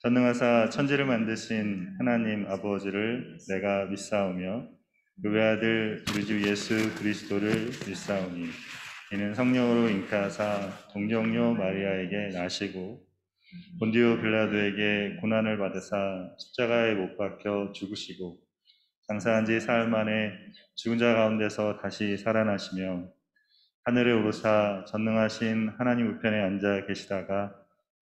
전능하사 천지를 만드신 하나님 아버지를 내가 믿사오며 그 외아들 우리 주 예수 그리스도를 믿사오니 이는 성령으로 잉태하사 동정녀 마리아에게 나시고 본디오 빌라도에게 고난을 받으사 십자가에 못 박혀 죽으시고 장사한 지 사흘 만에 죽은 자 가운데서 다시 살아나시며 하늘에 오르사 전능하신 하나님 우편에 앉아 계시다가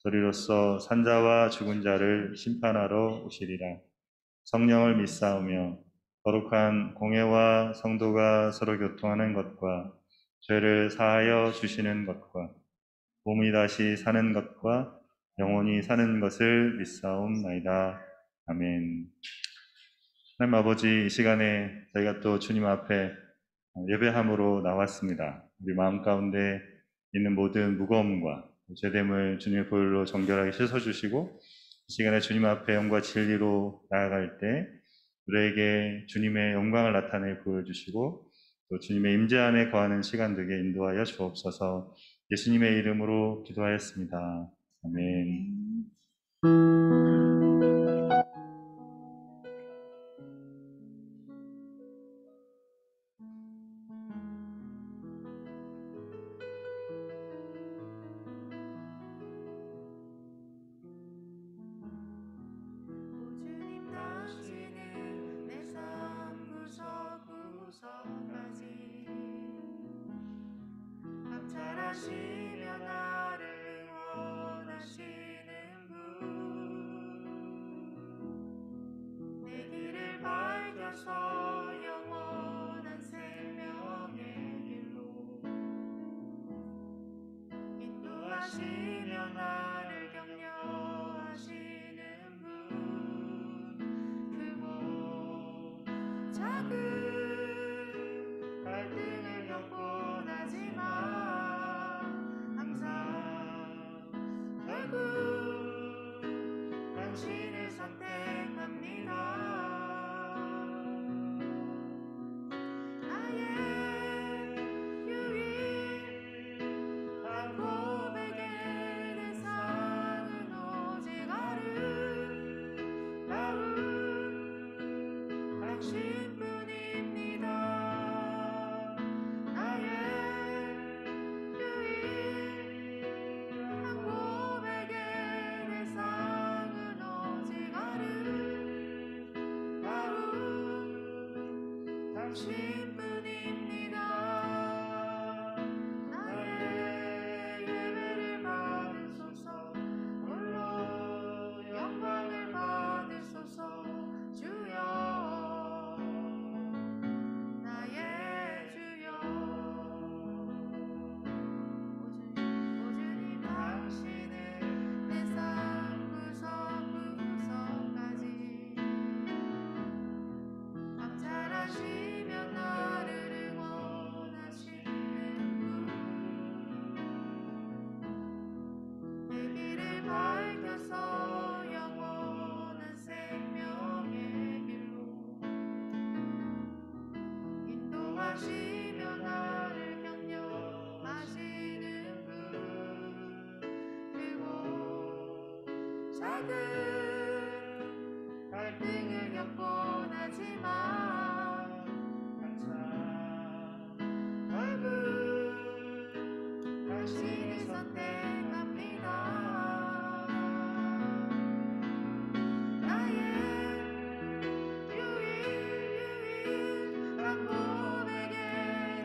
저리로서 산자와 죽은 자를 심판하러 오시리라. 성령을 믿사오며 거룩한 공회와 성도가 서로 교통하는 것과 죄를 사하여 주시는 것과 몸이 다시 사는 것과 영원히 사는 것을 믿사옵나이다. 아멘. 하나님 아버지, 이 시간에 저희가 또 주님 앞에 예배함으로 나왔습니다. 우리 마음 가운데 있는 모든 무거움과 죄됨을 주님의 보혈로 정결하게 씻어주시고 이 시간에 주님 앞에 영과 진리로 나아갈 때 우리에게 주님의 영광을 나타내 보여주시고 또 주님의 임재 안에 거하는 시간 되게 인도하여 주옵소서. 예수님의 이름으로 기도하였습니다. 아멘. 감찰하시며 나를 응원하시는 분, 내 길을 밝혀서 영원한 생명의 길로 인도하시며 나를 격려하시는 분, 크고 작은 갈등을 겪곤 하지만 결국 당신을 선택합니다. 나의 유일한 고백의 대상은 오직 아름다운 당신뿐입니다. 나의 유일한 고백의 대상은 오직 아름다운 당신뿐입니다. 나의 예배를 받으소서. 홀로 영광을 받으소서. 주여, 나의 주여. 오주님 당신은 내 삶 구석구석까지 감찰하시며 나를 응원하시는 분, 내 길을 밝혀서 영원한 생명의 길로 인도하시며 나를 격려하시는 분, 그리고 작은 갈등을 겪곤 하지만 결국 당신이 선택합니다. 나의 유일한 고백의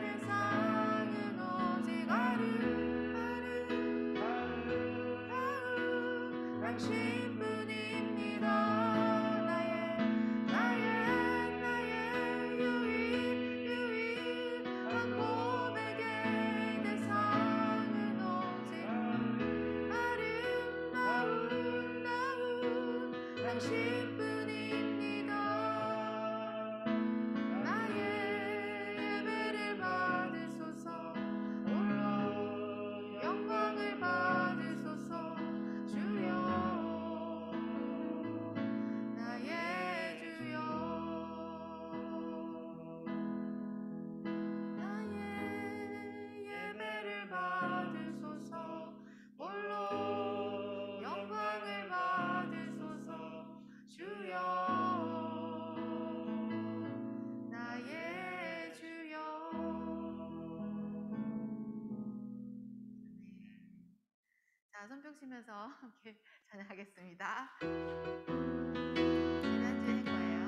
대상은 오직 아름다운 당신뿐입니다. 나의 유일한 고백의 대상은 오직 아름다운 당신뿐입니다. 나의 예배를 받으소서. 홀로 영광을 받으소서. 주여, 나의 주여. 나의 예배를 받으소서. 홀로 영광을 받으소서. 부르시면서 함께 찬양하겠습니다. 지난주에 한 거예요.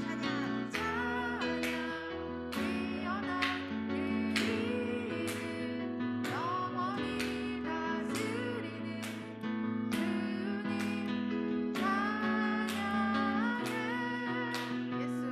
찬양 찬양 뛰어난 그 이름 영원히 다스리는 주님 찬양해 예수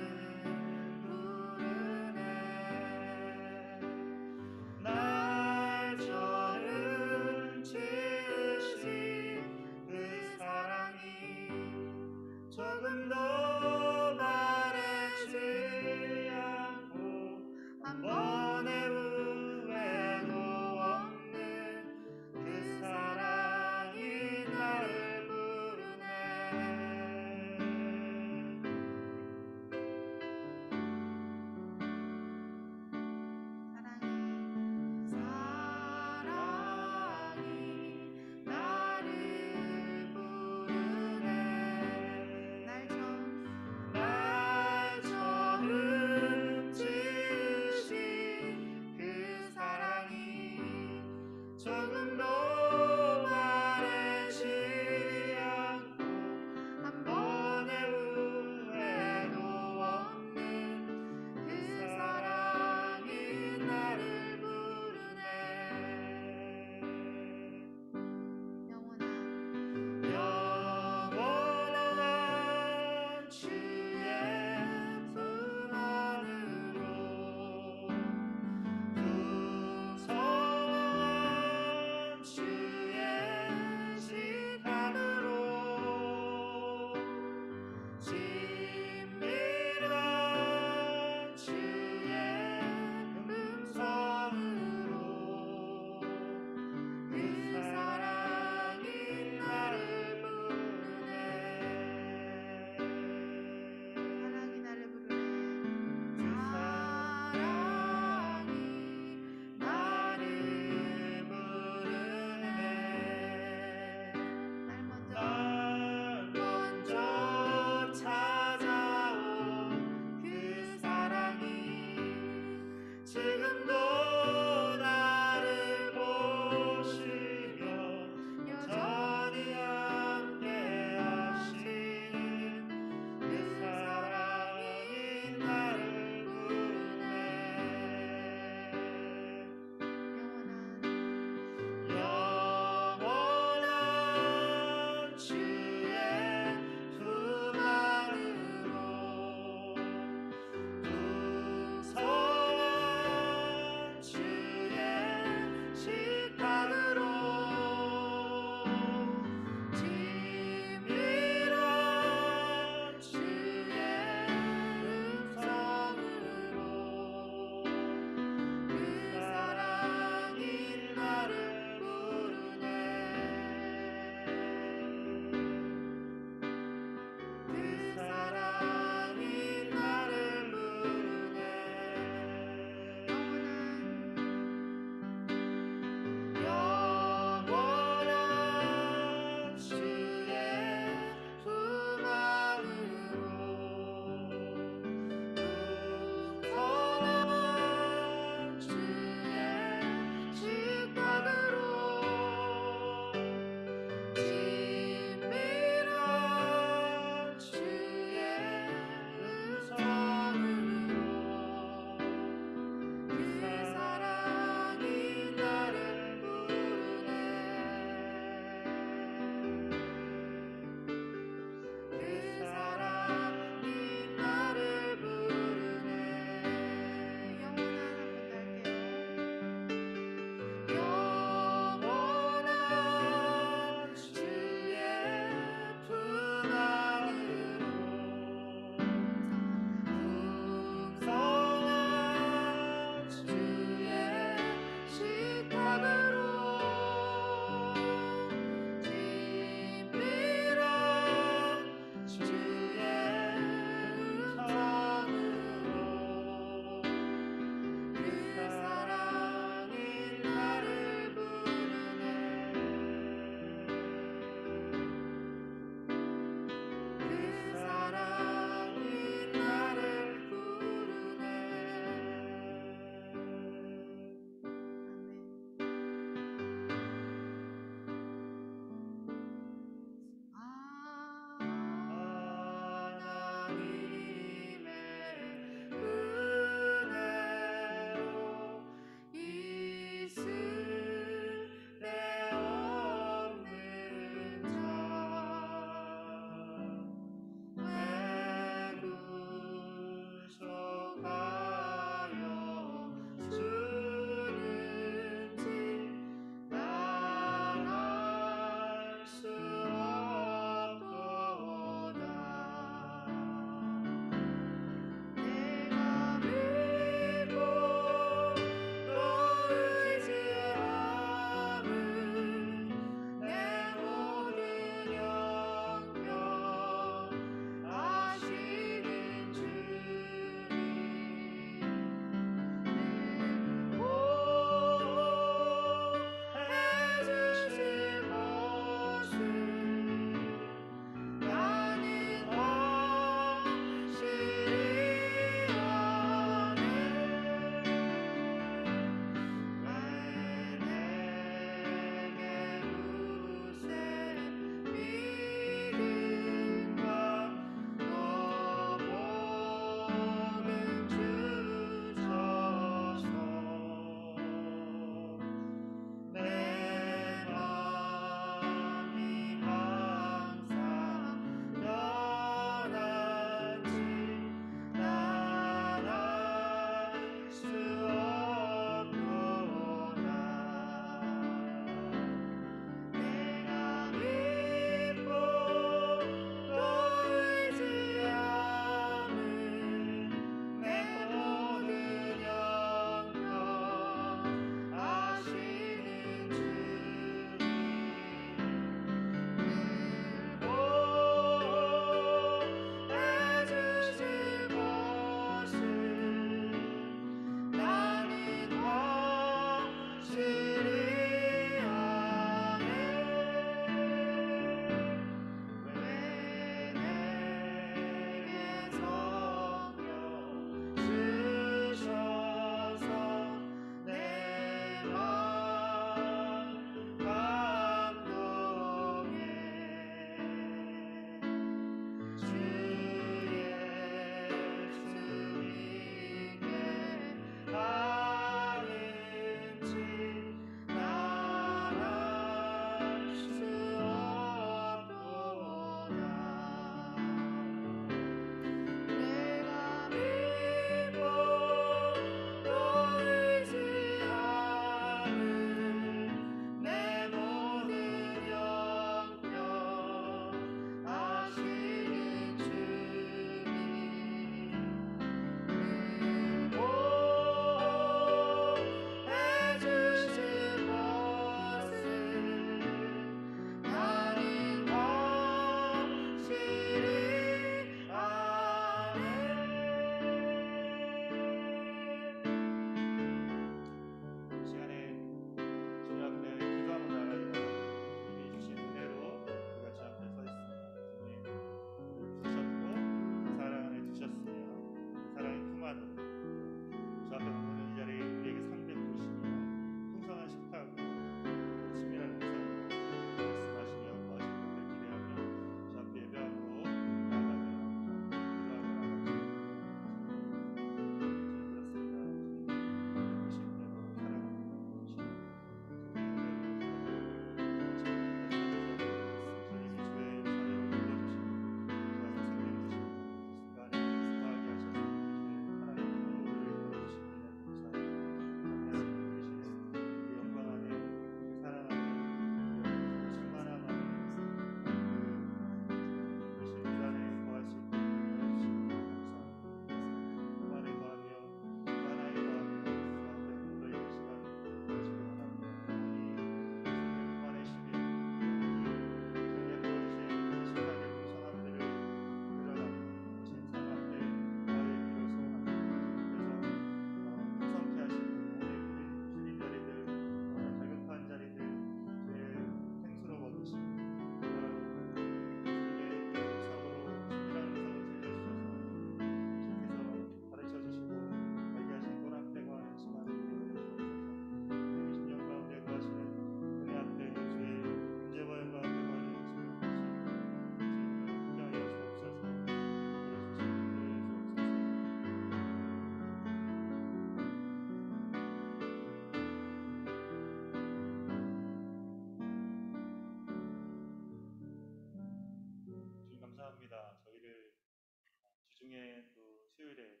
중에 또 수요일에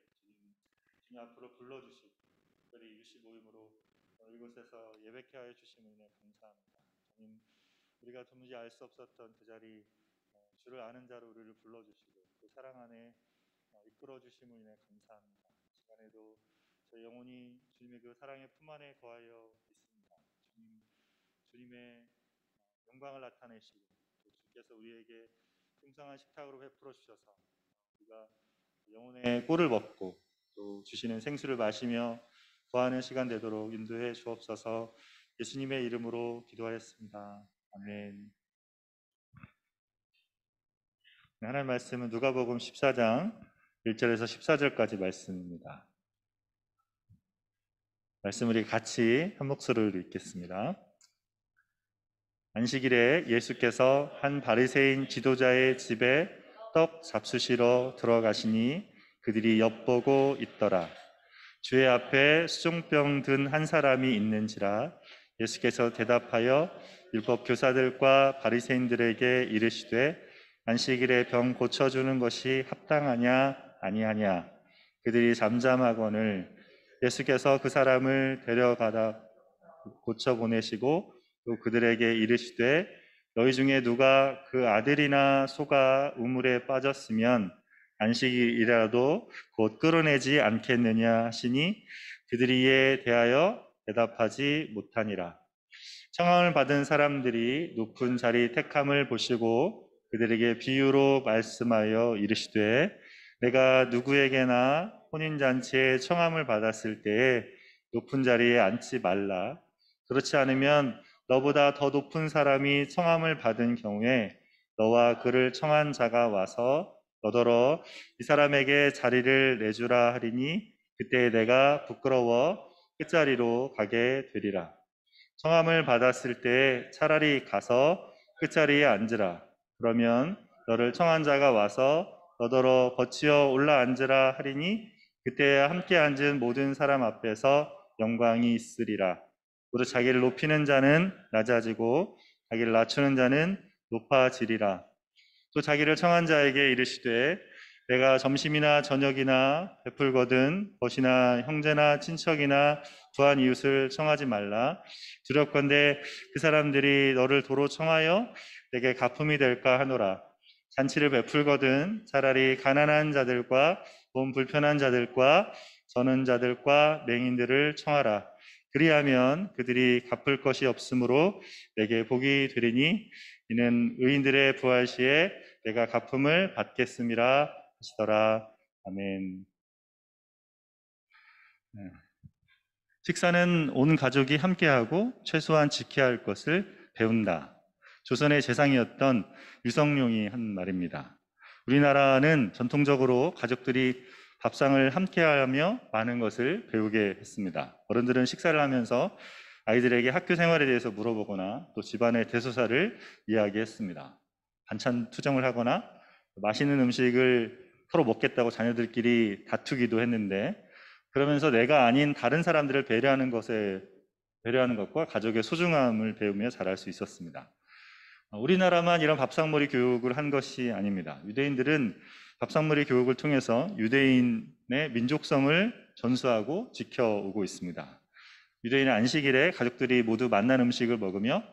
주님 앞으로 불러주시고 특별히 유시 모임으로 이곳에서 예배케 하여 주신 은혜 감사합니다. 주님, 우리가 도무지 알 수 없었던 그 자리, 주를 아는 자로 우리를 불러주시고 그 사랑 안에 이끌어 주심을 인해 감사합니다. 시간에도 저희 영혼이 주님의 그 사랑의 품 안에 거하여 있습니다. 주님의 영광을 나타내시고 또 주께서 우리에게 풍성한 식탁으로 베풀어 주셔서 우리가 영혼의 꿀을 먹고 또 주시는 생수를 마시며 거하는 시간 되도록 인도해 주옵소서. 예수님의 이름으로 기도하였습니다. 아멘. 하나님 말씀은 누가복음 14장 1절에서 14절까지 말씀입니다. 말씀 우리 같이 한 목소리로 읽겠습니다. 안식일에 예수께서 한 바리새인 지도자의 집에 떡 잡수시러 들어가시니 그들이 엿보고 있더라. 주의 앞에 수종병 든 한 사람이 있는지라. 예수께서 대답하여 율법 교사들과 바리새인들에게 이르시되 안식일에 병 고쳐주는 것이 합당하냐 아니하냐. 그들이 잠잠하거늘 예수께서 그 사람을 데려가다 고쳐 보내시고 또 그들에게 이르시되 너희 중에 누가 그 아들이나 소가 우물에 빠졌으면 안식일이라도 곧 끌어내지 않겠느냐 하시니 그들이 이에 대하여 대답하지 못하니라. 청함을 받은 사람들이 높은 자리 택함을 보시고 그들에게 비유로 말씀하여 이르시되 내가 누구에게나 혼인잔치에 청함을 받았을 때에 높은 자리에 앉지 말라. 그렇지 않으면 너보다 더 높은 사람이 청함을 받은 경우에 너와 그를 청한 자가 와서 너더러 이 사람에게 자리를 내주라 하리니 그때 내가 부끄러워 끝자리로 가게 되리라. 청함을 받았을 때 차라리 가서 끝자리에 앉으라. 그러면 너를 청한 자가 와서 너더러 거치어 올라 앉으라 하리니 그때 함께 앉은 모든 사람 앞에서 영광이 있으리라. 무릇 자기를 높이는 자는 낮아지고 자기를 낮추는 자는 높아지리라. 또 자기를 청한 자에게 이르시되 내가 점심이나 저녁이나 베풀거든 벗이나 형제나 친척이나 부한 이웃을 청하지 말라. 두렵건대 그 사람들이 너를 도로 청하여 내게 가품이 될까 하노라. 잔치를 베풀거든 차라리 가난한 자들과 몸 불편한 자들과 저는 자들과 맹인들을 청하라. 그리하면 그들이 갚을 것이 없으므로 내게 복이 되리니 이는 의인들의 부활 시에 내가 갚음을 받겠음이라 하시더라. 아멘. 식사는 온 가족이 함께하고 최소한 지켜야 할 것을 배운다. 조선의 재상이었던 유성룡이 한 말입니다. 우리나라는 전통적으로 가족들이 밥상을 함께하며 많은 것을 배우게 했습니다. 어른들은 식사를 하면서 아이들에게 학교 생활에 대해서 물어보거나 또 집안의 대소사를 이야기했습니다. 반찬 투정을 하거나 맛있는 음식을 서로 먹겠다고 자녀들끼리 다투기도 했는데 그러면서 내가 아닌 다른 사람들을 배려하는 것과 가족의 소중함을 배우며 자랄 수 있었습니다. 우리나라만 이런 밥상머리 교육을 한 것이 아닙니다. 유대인들은 밥상머리 교육을 통해서 유대인의 민족성을 전수하고 지켜오고 있습니다. 유대인의 안식일에 가족들이 모두 만난 음식을 먹으며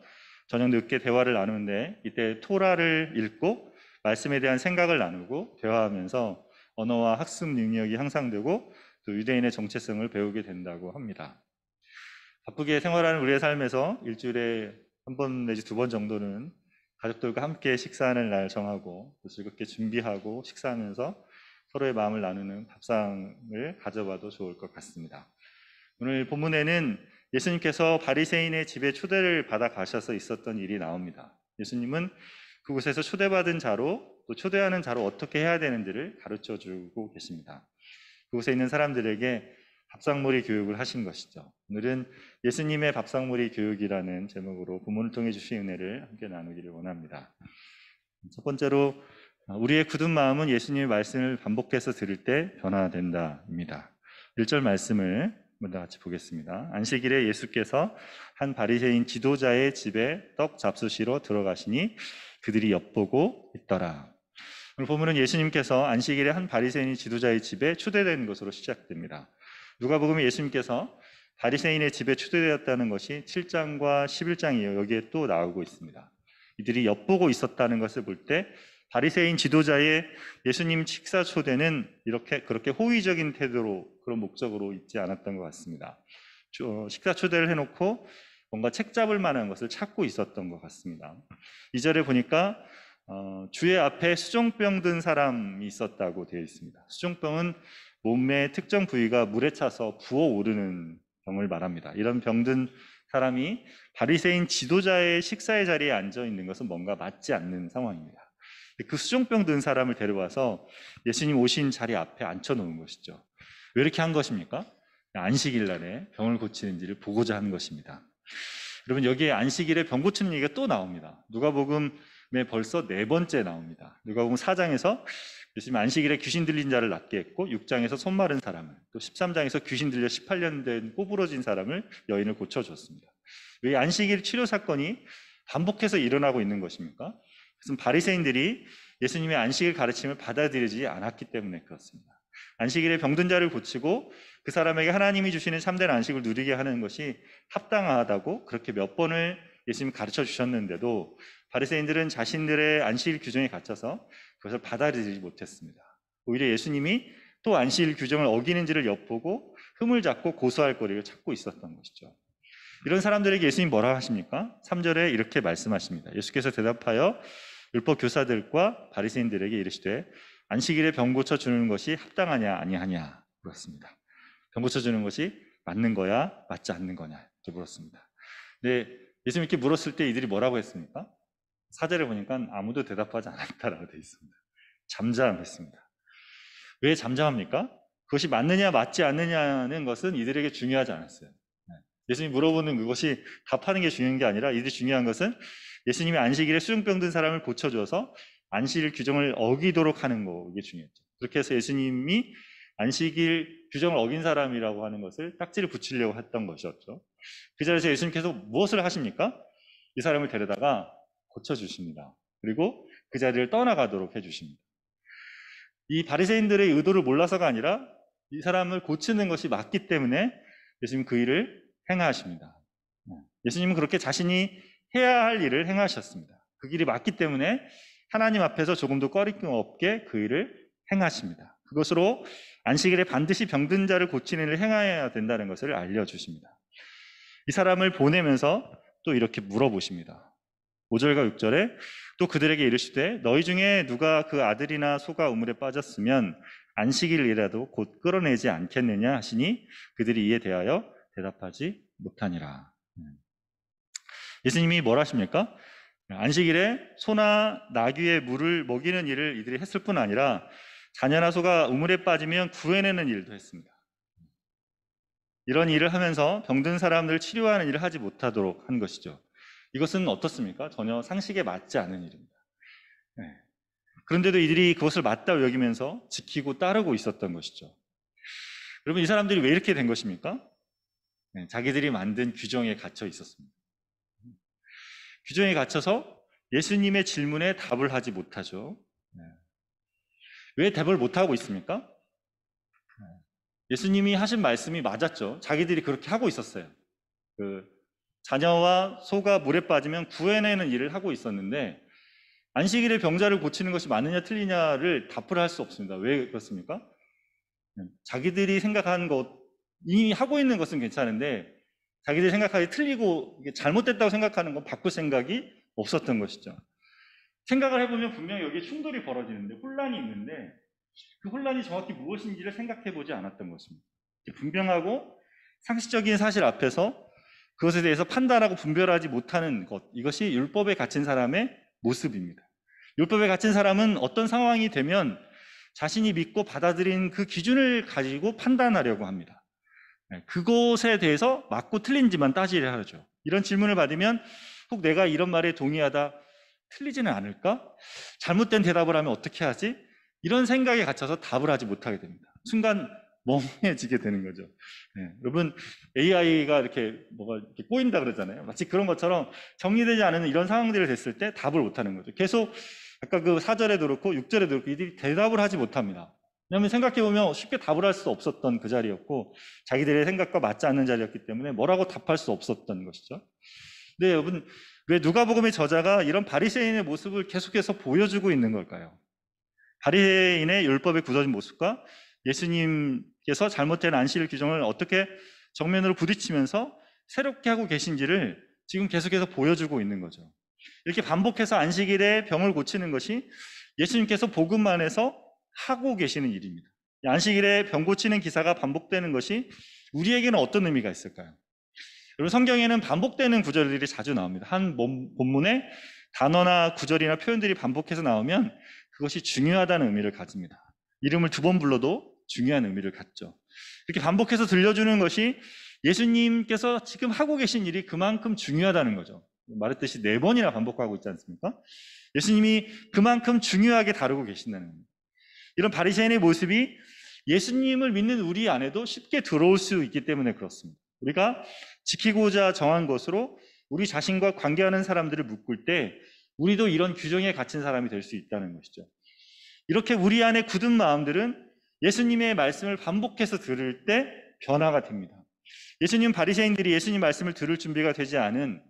저녁 늦게 대화를 나누는데 이때 토라를 읽고 말씀에 대한 생각을 나누고 대화하면서 언어와 학습 능력이 향상되고 또 유대인의 정체성을 배우게 된다고 합니다. 바쁘게 생활하는 우리의 삶에서 일주일에 한 번 내지 두 번 정도는 가족들과 함께 식사하는 날 정하고 또 즐겁게 준비하고 식사하면서 서로의 마음을 나누는 밥상을 가져봐도 좋을 것 같습니다. 오늘 본문에는 예수님께서 바리새인의 집에 초대를 받아 가셔서 있었던 일이 나옵니다. 예수님은 그곳에서 초대받은 자로 또 초대하는 자로 어떻게 해야 되는지를 가르쳐 주고 계십니다. 그곳에 있는 사람들에게 밥상머리 교육을 하신 것이죠. 오늘은 예수님의 밥상머리 교육이라는 제목으로 본문을 통해 주신 은혜를 함께 나누기를 원합니다. 첫 번째로 우리의 굳은 마음은 예수님의 말씀을 반복해서 들을 때 변화된다입니다. 1절 말씀을 먼저 같이 보겠습니다. 안식일에 예수께서 한 바리새인 지도자의 집에 떡 잡수시러 들어가시니 그들이 엿보고 있더라. 오늘 본문은 예수님께서 안식일에 한 바리새인 지도자의 집에 초대된 것으로 시작됩니다. 누가복음에 예수님께서 바리새인의 집에 초대되었다는 것이 7장과 11장이에요. 여기에 또 나오고 있습니다. 이들이 엿보고 있었다는 것을 볼 때 바리새인 지도자의 예수님 식사 초대는 그렇게 호의적인 태도로 그런 목적으로 있지 않았던 것 같습니다. 식사 초대를 해놓고 뭔가 책 잡을 만한 것을 찾고 있었던 것 같습니다. 2절에 보니까 주의 앞에 수종병 든 사람이 있었다고 되어 있습니다. 수종병은 몸의 특정 부위가 물에 차서 부어오르는 병을 말합니다. 이런 병든 사람이 바리새인 지도자의 식사의 자리에 앉아 있는 것은 뭔가 맞지 않는 상황입니다. 그 수종병 든 사람을 데려와서 예수님 오신 자리 앞에 앉혀놓은 것이죠. 왜 이렇게 한 것입니까? 안식일 날에 병을 고치는지를 보고자 한 것입니다. 여러분, 여기에 안식일에 병 고치는 얘기가 또 나옵니다. 누가복음에 벌써 4번째 나옵니다. 누가복음 4장에서 예수님 안식일에 귀신 들린 자를 낫게 했고, 6장에서 손 마른 사람을, 또 13장에서 귀신 들려 18년 된 꼬부러진 사람을, 여인을 고쳐줬습니다. 왜 안식일 치료 사건이 반복해서 일어나고 있는 것입니까? 그것은 바리새인들이 예수님의 안식일 가르침을 받아들이지 않았기 때문에 그렇습니다. 안식일에 병든 자를 고치고 그 사람에게 하나님이 주시는 참된 안식을 누리게 하는 것이 합당하다고 그렇게 몇 번을 예수님이 가르쳐 주셨는데도 바리새인들은 자신들의 안식일 규정에 갇혀서 그것을 받아들이지 못했습니다. 오히려 예수님이 또 안식일 규정을 어기는지를 엿보고 흠을 잡고 고소할 거리를 찾고 있었던 것이죠. 이런 사람들에게 예수님이 뭐라 하십니까? 3절에 이렇게 말씀하십니다. 예수께서 대답하여 율법 교사들과 바리새인들에게 이르시되 안식일에 병 고쳐 주는 것이 합당하냐 아니하냐 물었습니다. 병 고쳐 주는 것이 맞는 거야 맞지 않는 거냐 이렇게 물었습니다. 근데 예수님 이렇게 물었을 때 이들이 뭐라고 했습니까? 4절에 보니까 아무도 대답하지 않았다라고 되어 있습니다. 잠잠했습니다. 왜 잠잠합니까? 그것이 맞느냐 맞지 않느냐는 것은 이들에게 중요하지 않았어요. 예수님이 물어보는 그것이 답하는 게 중요한 게 아니라 이들이 중요한 것은 예수님이 안식일에 수종병 든 사람을 고쳐줘서 안식일 규정을 어기도록 하는 거, 이게 중요했죠. 그렇게 해서 예수님이 안식일 규정을 어긴 사람이라고 하는 것을 딱지를 붙이려고 했던 것이었죠. 그 자리에서 예수님께서 무엇을 하십니까? 이 사람을 데려다가 고쳐주십니다. 그리고 그 자리를 떠나가도록 해주십니다. 이 바리새인들의 의도를 몰라서가 아니라 이 사람을 고치는 것이 맞기 때문에 예수님 그 일을 행하십니다. 예수님은 그렇게 자신이 해야 할 일을 행하셨습니다. 그 길이 맞기 때문에 하나님 앞에서 조금도 꺼리낌 없게 그 일을 행하십니다. 그것으로 안식일에 반드시 병든 자를 고치는 일을 행해야 된다는 것을 알려주십니다. 이 사람을 보내면서 또 이렇게 물어보십니다. 5절과 6절에 또 그들에게 이르시되 너희 중에 누가 그 아들이나 소가 우물에 빠졌으면 안식일이라도 곧 끌어내지 않겠느냐 하시니 그들이 이에 대하여 대답하지 못하니라. 예수님이 뭘 하십니까? 안식일에 소나 나귀의 물을 먹이는 일을 이들이 했을 뿐 아니라 자녀나 소가 우물에 빠지면 구해내는 일도 했습니다. 이런 일을 하면서 병든 사람들을 치료하는 일을 하지 못하도록 한 것이죠. 이것은 어떻습니까? 전혀 상식에 맞지 않은 일입니다. 그런데도 이들이 그것을 맞다고 여기면서 지키고 따르고 있었던 것이죠. 여러분, 이 사람들이 왜 이렇게 된 것입니까? 자기들이 만든 규정에 갇혀 있었습니다. 규정에 갇혀서 예수님의 질문에 답을 하지 못하죠. 왜 답을 못하고 있습니까? 예수님이 하신 말씀이 맞았죠. 자기들이 그렇게 하고 있었어요. 자녀와 소가 물에 빠지면 구해내는 일을 하고 있었는데 안식일에 병자를 고치는 것이 맞느냐 틀리냐를 답을 할 수 없습니다. 왜 그렇습니까? 자기들이 생각한 것, 이미 하고 있는 것은 괜찮은데 자기들이 생각하기 틀리고 잘못됐다고 생각하는 건 바꿀 생각이 없었던 것이죠. 생각을 해보면 분명히 여기에 충돌이 벌어지는데 혼란이 있는데 그 혼란이 정확히 무엇인지를 생각해보지 않았던 것입니다. 분명하고 상식적인 사실 앞에서 그것에 대해서 판단하고 분별하지 못하는 것, 이것이 율법에 갇힌 사람의 모습입니다. 율법에 갇힌 사람은 어떤 상황이 되면 자신이 믿고 받아들인 그 기준을 가지고 판단하려고 합니다. 그것에 대해서 맞고 틀린지만 따지려 하죠. 이런 질문을 받으면 혹 내가 이런 말에 동의하다 틀리지는 않을까? 잘못된 대답을 하면 어떻게 하지? 이런 생각에 갇혀서 답을 하지 못하게 됩니다. 순간 멍해지게 되는 거죠. 여러분, AI가 이렇게 뭐가 이렇게 꼬인다 그러잖아요. 마치 그런 것처럼 정리되지 않은 이런 상황들이 됐을 때 답을 못하는 거죠. 계속 아까 그 4절에도 그렇고 6절에도 그렇고 이들이 대답을 하지 못합니다. 왜냐하면 생각해보면 쉽게 답을 할 수 없었던 그 자리였고 자기들의 생각과 맞지 않는 자리였기 때문에 뭐라고 답할 수 없었던 것이죠. 근데 여러분, 왜 누가복음의 저자가 이런 바리새인의 모습을 계속해서 보여주고 있는 걸까요? 바리새인의 율법에 굳어진 모습과 예수님께서 잘못된 안식일 규정을 어떻게 정면으로 부딪히면서 새롭게 하고 계신지를 지금 계속해서 보여주고 있는 거죠. 이렇게 반복해서 안식일에 병을 고치는 것이 예수님께서 복음만에서 하고 계시는 일입니다. 안식일에 병 고치는 기사가 반복되는 것이 우리에게는 어떤 의미가 있을까요? 여러분, 성경에는 반복되는 구절들이 자주 나옵니다. 한 본문에 단어나 구절이나 표현들이 반복해서 나오면 그것이 중요하다는 의미를 가집니다. 이름을 2번 불러도 중요한 의미를 갖죠. 이렇게 반복해서 들려주는 것이 예수님께서 지금 하고 계신 일이 그만큼 중요하다는 거죠. 말했듯이 4번이나 반복하고 있지 않습니까? 예수님이 그만큼 중요하게 다루고 계신다는 겁니다. 이런 바리새인의 모습이 예수님을 믿는 우리 안에도 쉽게 들어올 수 있기 때문에 그렇습니다. 우리가 지키고자 정한 것으로 우리 자신과 관계하는 사람들을 묶을 때 우리도 이런 규정에 갇힌 사람이 될 수 있다는 것이죠. 이렇게 우리 안에 굳은 마음들은 예수님의 말씀을 반복해서 들을 때 변화가 됩니다. 예수님 바리새인들이 예수님 말씀을 들을 준비가 되지 않은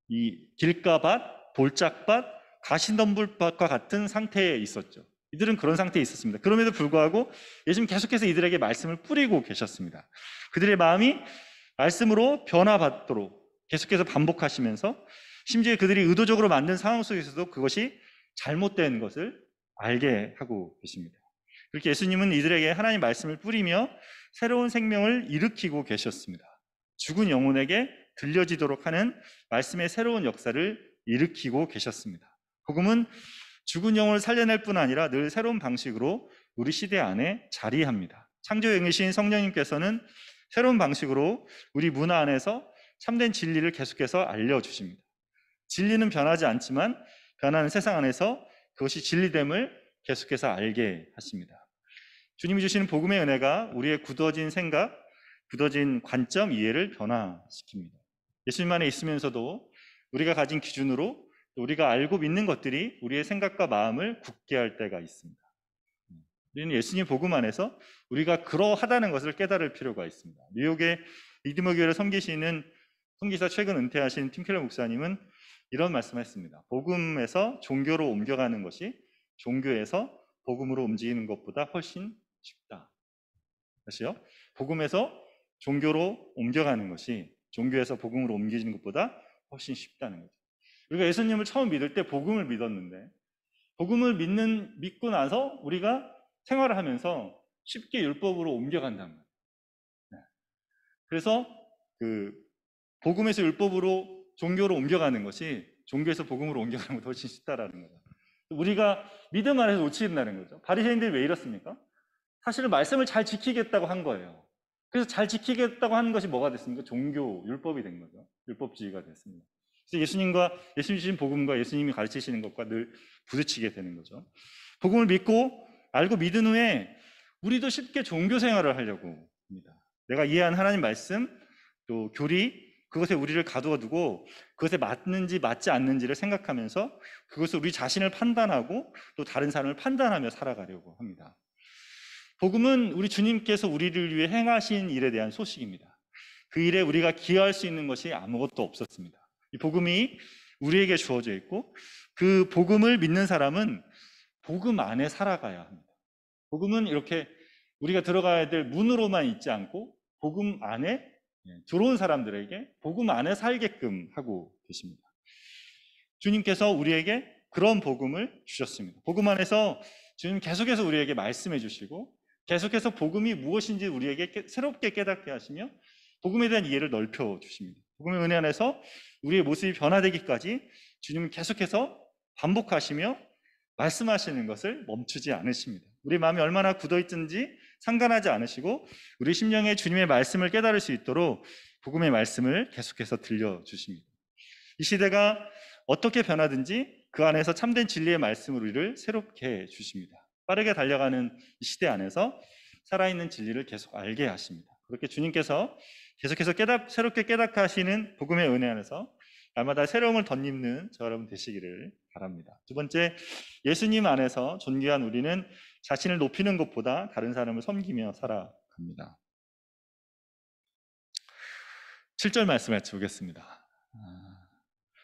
이 길가밭, 볼짝밭, 가시덤불밭과 같은 상태에 있었죠. 이들은 그런 상태에 있었습니다. 그럼에도 불구하고 예수님 계속해서 이들에게 말씀을 뿌리고 계셨습니다. 그들의 마음이 말씀으로 변화받도록 계속해서 반복하시면서 심지어 그들이 의도적으로 만든 상황 속에서도 그것이 잘못된 것을 알게 하고 계십니다. 그렇게 예수님은 이들에게 하나님 말씀을 뿌리며 새로운 생명을 일으키고 계셨습니다. 죽은 영혼에게 들려지도록 하는 말씀의 새로운 역사를 일으키고 계셨습니다. 복음은 죽은 영혼을 살려낼 뿐 아니라 늘 새로운 방식으로 우리 시대 안에 자리합니다. 창조의 영이신 성령님께서는 새로운 방식으로 우리 문화 안에서 참된 진리를 계속해서 알려주십니다. 진리는 변하지 않지만 변하는 세상 안에서 그것이 진리됨을 계속해서 알게 하십니다. 주님이 주시는 복음의 은혜가 우리의 굳어진 생각, 굳어진 관점, 이해를 변화시킵니다. 예수님 안에 있으면서도 우리가 가진 기준으로 우리가 알고 믿는 것들이 우리의 생각과 마음을 굳게 할 때가 있습니다. 우리는 예수님 복음 안에서 우리가 그러하다는 것을 깨달을 필요가 있습니다. 뉴욕의 리디머 교회를 섬기시는 선기사 최근 은퇴하신 팀 켈러 목사님은 이런 말씀했습니다. 복음에서 종교로 옮겨가는 것이 종교에서 복음으로 움직이는 것보다 훨씬 쉽다. 다시요. 복음에서 종교로 옮겨가는 것이 종교에서 복음으로 옮겨지는 것보다 훨씬 쉽다는 거죠. 우리가 예수님을 처음 믿을 때 복음을 믿었는데 복음을 믿고 나서 우리가 생활을 하면서 쉽게 율법으로 옮겨간단 말이에요. 그래서 그 복음에서 율법으로 종교로 옮겨가는 것이 종교에서 복음으로 옮겨가는 것보다 훨씬 쉽다라는 거죠. 우리가 믿음 안에서 놓친다는 거죠. 바리새인들이 왜 이렇습니까? 사실은 말씀을 잘 지키겠다고 한 거예요. 그래서 잘 지키겠다고 하는 것이 뭐가 됐습니까? 종교, 율법이 된 거죠. 율법주의가 됐습니다. 그래서 예수님과 예수님 주신 복음과 예수님이 가르치시는 것과 늘 부딪히게 되는 거죠. 복음을 믿고 알고 믿은 후에 우리도 쉽게 종교 생활을 하려고 합니다. 내가 이해한 하나님 말씀, 또 교리, 그것에 우리를 가두어 두고 그것에 맞는지 맞지 않는지를 생각하면서 그것을 우리 자신을 판단하고 또 다른 사람을 판단하며 살아가려고 합니다. 복음은 우리 주님께서 우리를 위해 행하신 일에 대한 소식입니다. 그 일에 우리가 기여할 수 있는 것이 아무것도 없었습니다. 이 복음이 우리에게 주어져 있고 그 복음을 믿는 사람은 복음 안에 살아가야 합니다. 복음은 이렇게 우리가 들어가야 될 문으로만 있지 않고 복음 안에 들어온 사람들에게 복음 안에 살게끔 하고 계십니다. 주님께서 우리에게 그런 복음을 주셨습니다. 복음 안에서 주님 계속해서 우리에게 말씀해 주시고 계속해서 복음이 무엇인지 우리에게 새롭게 깨닫게 하시며 복음에 대한 이해를 넓혀 주십니다. 복음의 은혜 안에서 우리의 모습이 변화되기까지 주님은 계속해서 반복하시며 말씀하시는 것을 멈추지 않으십니다. 우리 마음이 얼마나 굳어있든지 상관하지 않으시고 우리 심령에 주님의 말씀을 깨달을 수 있도록 복음의 말씀을 계속해서 들려주십니다. 이 시대가 어떻게 변하든지 그 안에서 참된 진리의 말씀으로 우리를 새롭게 해주십니다. 빠르게 달려가는 이 시대 안에서 살아있는 진리를 계속 알게 하십니다. 그렇게 주님께서 계속해서 새롭게 깨닫게 하시는 복음의 은혜 안에서 날마다 새로움을 덧입는 저 여러분 되시기를 바랍니다. 두 번째, 예수님 안에서 존귀한 우리는 자신을 높이는 것보다 다른 사람을 섬기며 살아갑니다. 7절 말씀 같이 보겠습니다.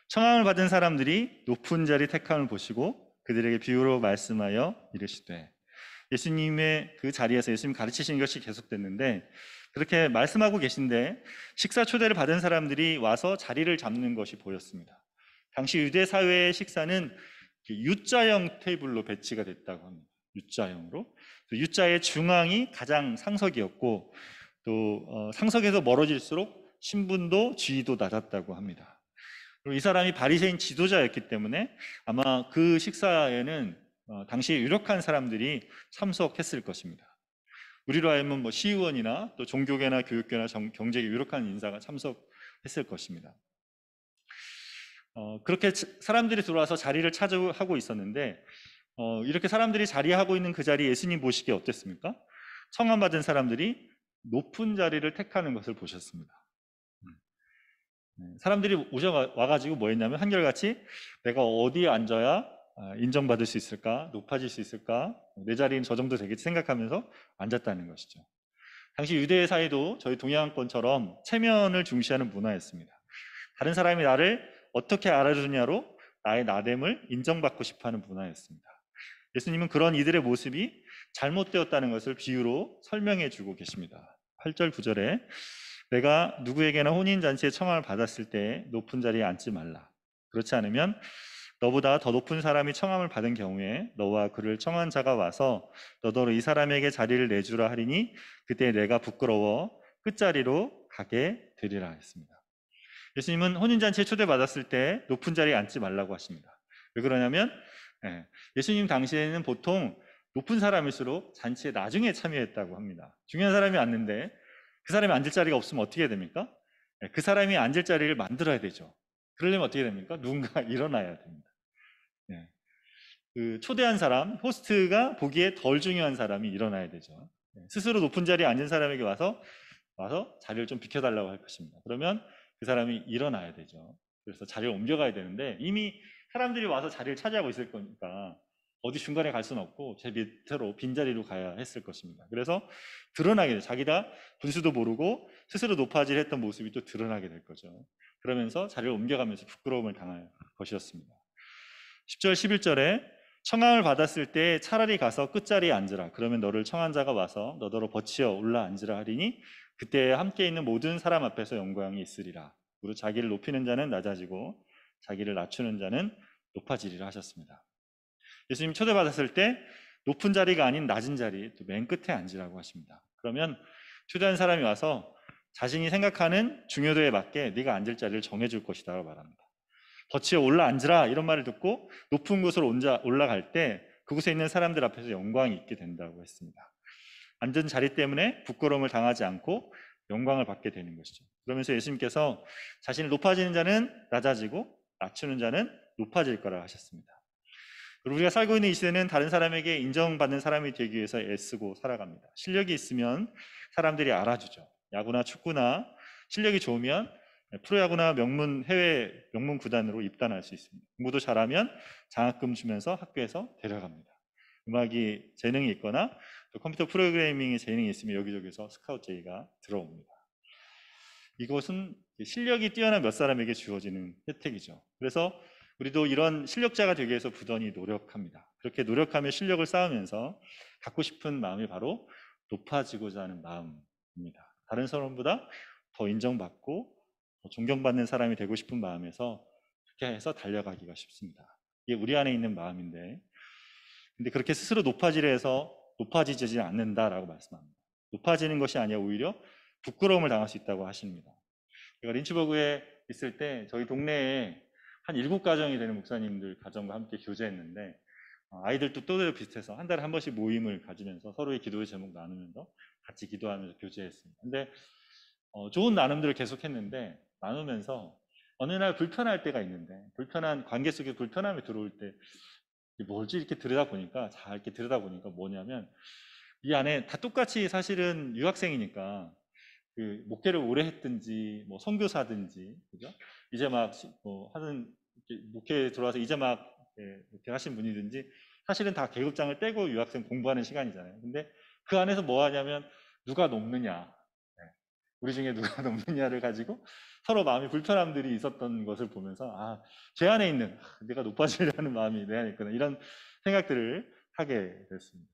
청함을 받은 사람들이 높은 자리 택함을 보시고 그들에게 비유로 말씀하여 이르시되, 예수님의 그 자리에서 예수님 가르치신 것이 계속됐는데, 그렇게 말씀하고 계신데 식사 초대를 받은 사람들이 와서 자리를 잡는 것이 보였습니다. 당시 유대 사회의 식사는 U자형 테이블로 배치가 됐다고 합니다. U자형으로. U자의 중앙이 가장 상석이었고, 또 상석에서 멀어질수록 신분도 지위도 낮았다고 합니다. 그리고 이 사람이 바리새인 지도자였기 때문에 아마 그 식사에는 당시 유력한 사람들이 참석했을 것입니다. 우리로 하여금 뭐 시의원이나 또 종교계나 교육계나 경제계 유력한 인사가 참석했을 것입니다. 그렇게 사람들이 들어와서 자리를 차지하고 있었는데, 이렇게 사람들이 자리하고 있는 그 자리에 예수님 보시기에 어땠습니까? 청함받은 사람들이 높은 자리를 택하는 것을 보셨습니다. 사람들이 와가지고 뭐 했냐면 한결같이 내가 어디에 앉아야 인정받을 수 있을까? 높아질 수 있을까? 내 자리는 저 정도 되겠지 생각하면서 앉았다는 것이죠. 당시 유대 사회도 저희 동양권처럼 체면을 중시하는 문화였습니다. 다른 사람이 나를 어떻게 알아주냐로 나의 나됨을 인정받고 싶어하는 문화였습니다. 예수님은 그런 이들의 모습이 잘못되었다는 것을 비유로 설명해 주고 계십니다. 8절 9절에 내가 누구에게나 혼인잔치에 청함을 받았을 때 높은 자리에 앉지 말라. 그렇지 않으면 너보다 더 높은 사람이 청함을 받은 경우에 너와 그를 청한 자가 와서 너더러 이 사람에게 자리를 내주라 하리니 그때 내가 부끄러워 끝자리로 가게 되리라 했습니다. 예수님은 혼인잔치에 초대받았을 때 높은 자리에 앉지 말라고 하십니다. 왜 그러냐면 예수님 당시에는 보통 높은 사람일수록 잔치에 나중에 참여했다고 합니다. 중요한 사람이 왔는데 그 사람이 앉을 자리가 없으면 어떻게 됩니까? 그 사람이 앉을 자리를 만들어야 되죠. 그러려면 어떻게 됩니까? 누군가 일어나야 됩니다. 그 초대한 사람, 호스트가 보기에 덜 중요한 사람이 일어나야 되죠. 스스로 높은 자리에 앉은 사람에게 와서 자리를 좀 비켜달라고 할 것입니다. 그러면 그 사람이 일어나야 되죠. 그래서 자리를 옮겨가야 되는데 이미 사람들이 와서 자리를 차지하고 있을 거니까 어디 중간에 갈 수는 없고 제 밑으로 빈자리로 가야 했을 것입니다. 그래서 드러나게 돼요. 자기가 분수도 모르고 스스로 높아질 했던 모습이 또 드러나게 될 거죠. 그러면서 자리를 옮겨가면서 부끄러움을 당할 것이었습니다. 10절 11절에 청함을 받았을 때 차라리 가서 끝자리에 앉으라. 그러면 너를 청한 자가 와서 너더러 버치어 올라 앉으라 하리니 그때 함께 있는 모든 사람 앞에서 영광이 있으리라. 그리고 자기를 높이는 자는 낮아지고 자기를 낮추는 자는 높아지리라 하셨습니다. 예수님 초대받았을 때 높은 자리가 아닌 낮은 자리, 또 맨 끝에 앉으라고 하십니다. 그러면 초대한 사람이 와서 자신이 생각하는 중요도에 맞게 네가 앉을 자리를 정해줄 것이다 말합니다. 버치어 올라 앉으라 이런 말을 듣고 높은 곳으로 올라갈 때 그곳에 있는 사람들 앞에서 영광이 있게 된다고 했습니다. 앉은 자리 때문에 부끄러움을 당하지 않고 영광을 받게 되는 것이죠. 그러면서 예수님께서 자신을 높아지는 자는 낮아지고 낮추는 자는 높아질 거라 하셨습니다. 우리가 살고 있는 이 시대는 다른 사람에게 인정받는 사람이 되기 위해서 애쓰고 살아갑니다. 실력이 있으면 사람들이 알아주죠. 야구나 축구나 실력이 좋으면 프로야구나 해외 명문 구단으로 입단할 수 있습니다. 공부도 잘하면 장학금 주면서 학교에서 데려갑니다. 음악이 재능이 있거나 또 컴퓨터 프로그래밍에 재능이 있으면 여기저기서 스카우트 제의가 들어옵니다. 이것은 실력이 뛰어난 몇 사람에게 주어지는 혜택이죠. 그래서 우리도 이런 실력자가 되기 위해서 부단히 노력합니다. 그렇게 노력하며 실력을 쌓으면서 갖고 싶은 마음이 바로 높아지고자 하는 마음입니다. 다른 사람보다 더 인정받고 더 존경받는 사람이 되고 싶은 마음에서 그렇게 해서 달려가기가 쉽습니다. 이게 우리 안에 있는 마음인데, 근데 그렇게 스스로 높아지려 해서 높아지지 않는다라고 말씀합니다. 높아지는 것이 아니라 오히려 부끄러움을 당할 수 있다고 하십니다. 제가 린츠버그에 있을 때 저희 동네에 한 7가정이 되는 목사님들 가정과 함께 교제했는데, 아이들도 또래도 비슷해서 한 달에 한 번씩 모임을 가지면서 서로의 기도의 제목 나누면서 같이 기도하면서 교제했습니다. 근데 좋은 나눔들을 계속했는데 나누면서 어느 날 불편할 때가 있는데, 불편한 관계 속에 불편함이 들어올 때 뭘지 이렇게 잘 이렇게 들여다보니까 뭐냐면 이 안에 다 똑같이 사실은 유학생이니까 그 목회를 오래 했든지 뭐 선교사든지 그죠? 이제 막 하는 목회에 들어와서 이제 막 이렇게 하신 분이든지 사실은 다 계급장을 떼고 유학생 공부하는 시간이잖아요. 근데 그 안에서 뭐 하냐면 누가 높느냐, 우리 중에 누가 높느냐를 가지고 서로 마음이 불편함들이 있었던 것을 보면서 제 안에 있는 내가 높아지려는 마음이 내 안에 있구나 이런 생각들을 하게 됐습니다.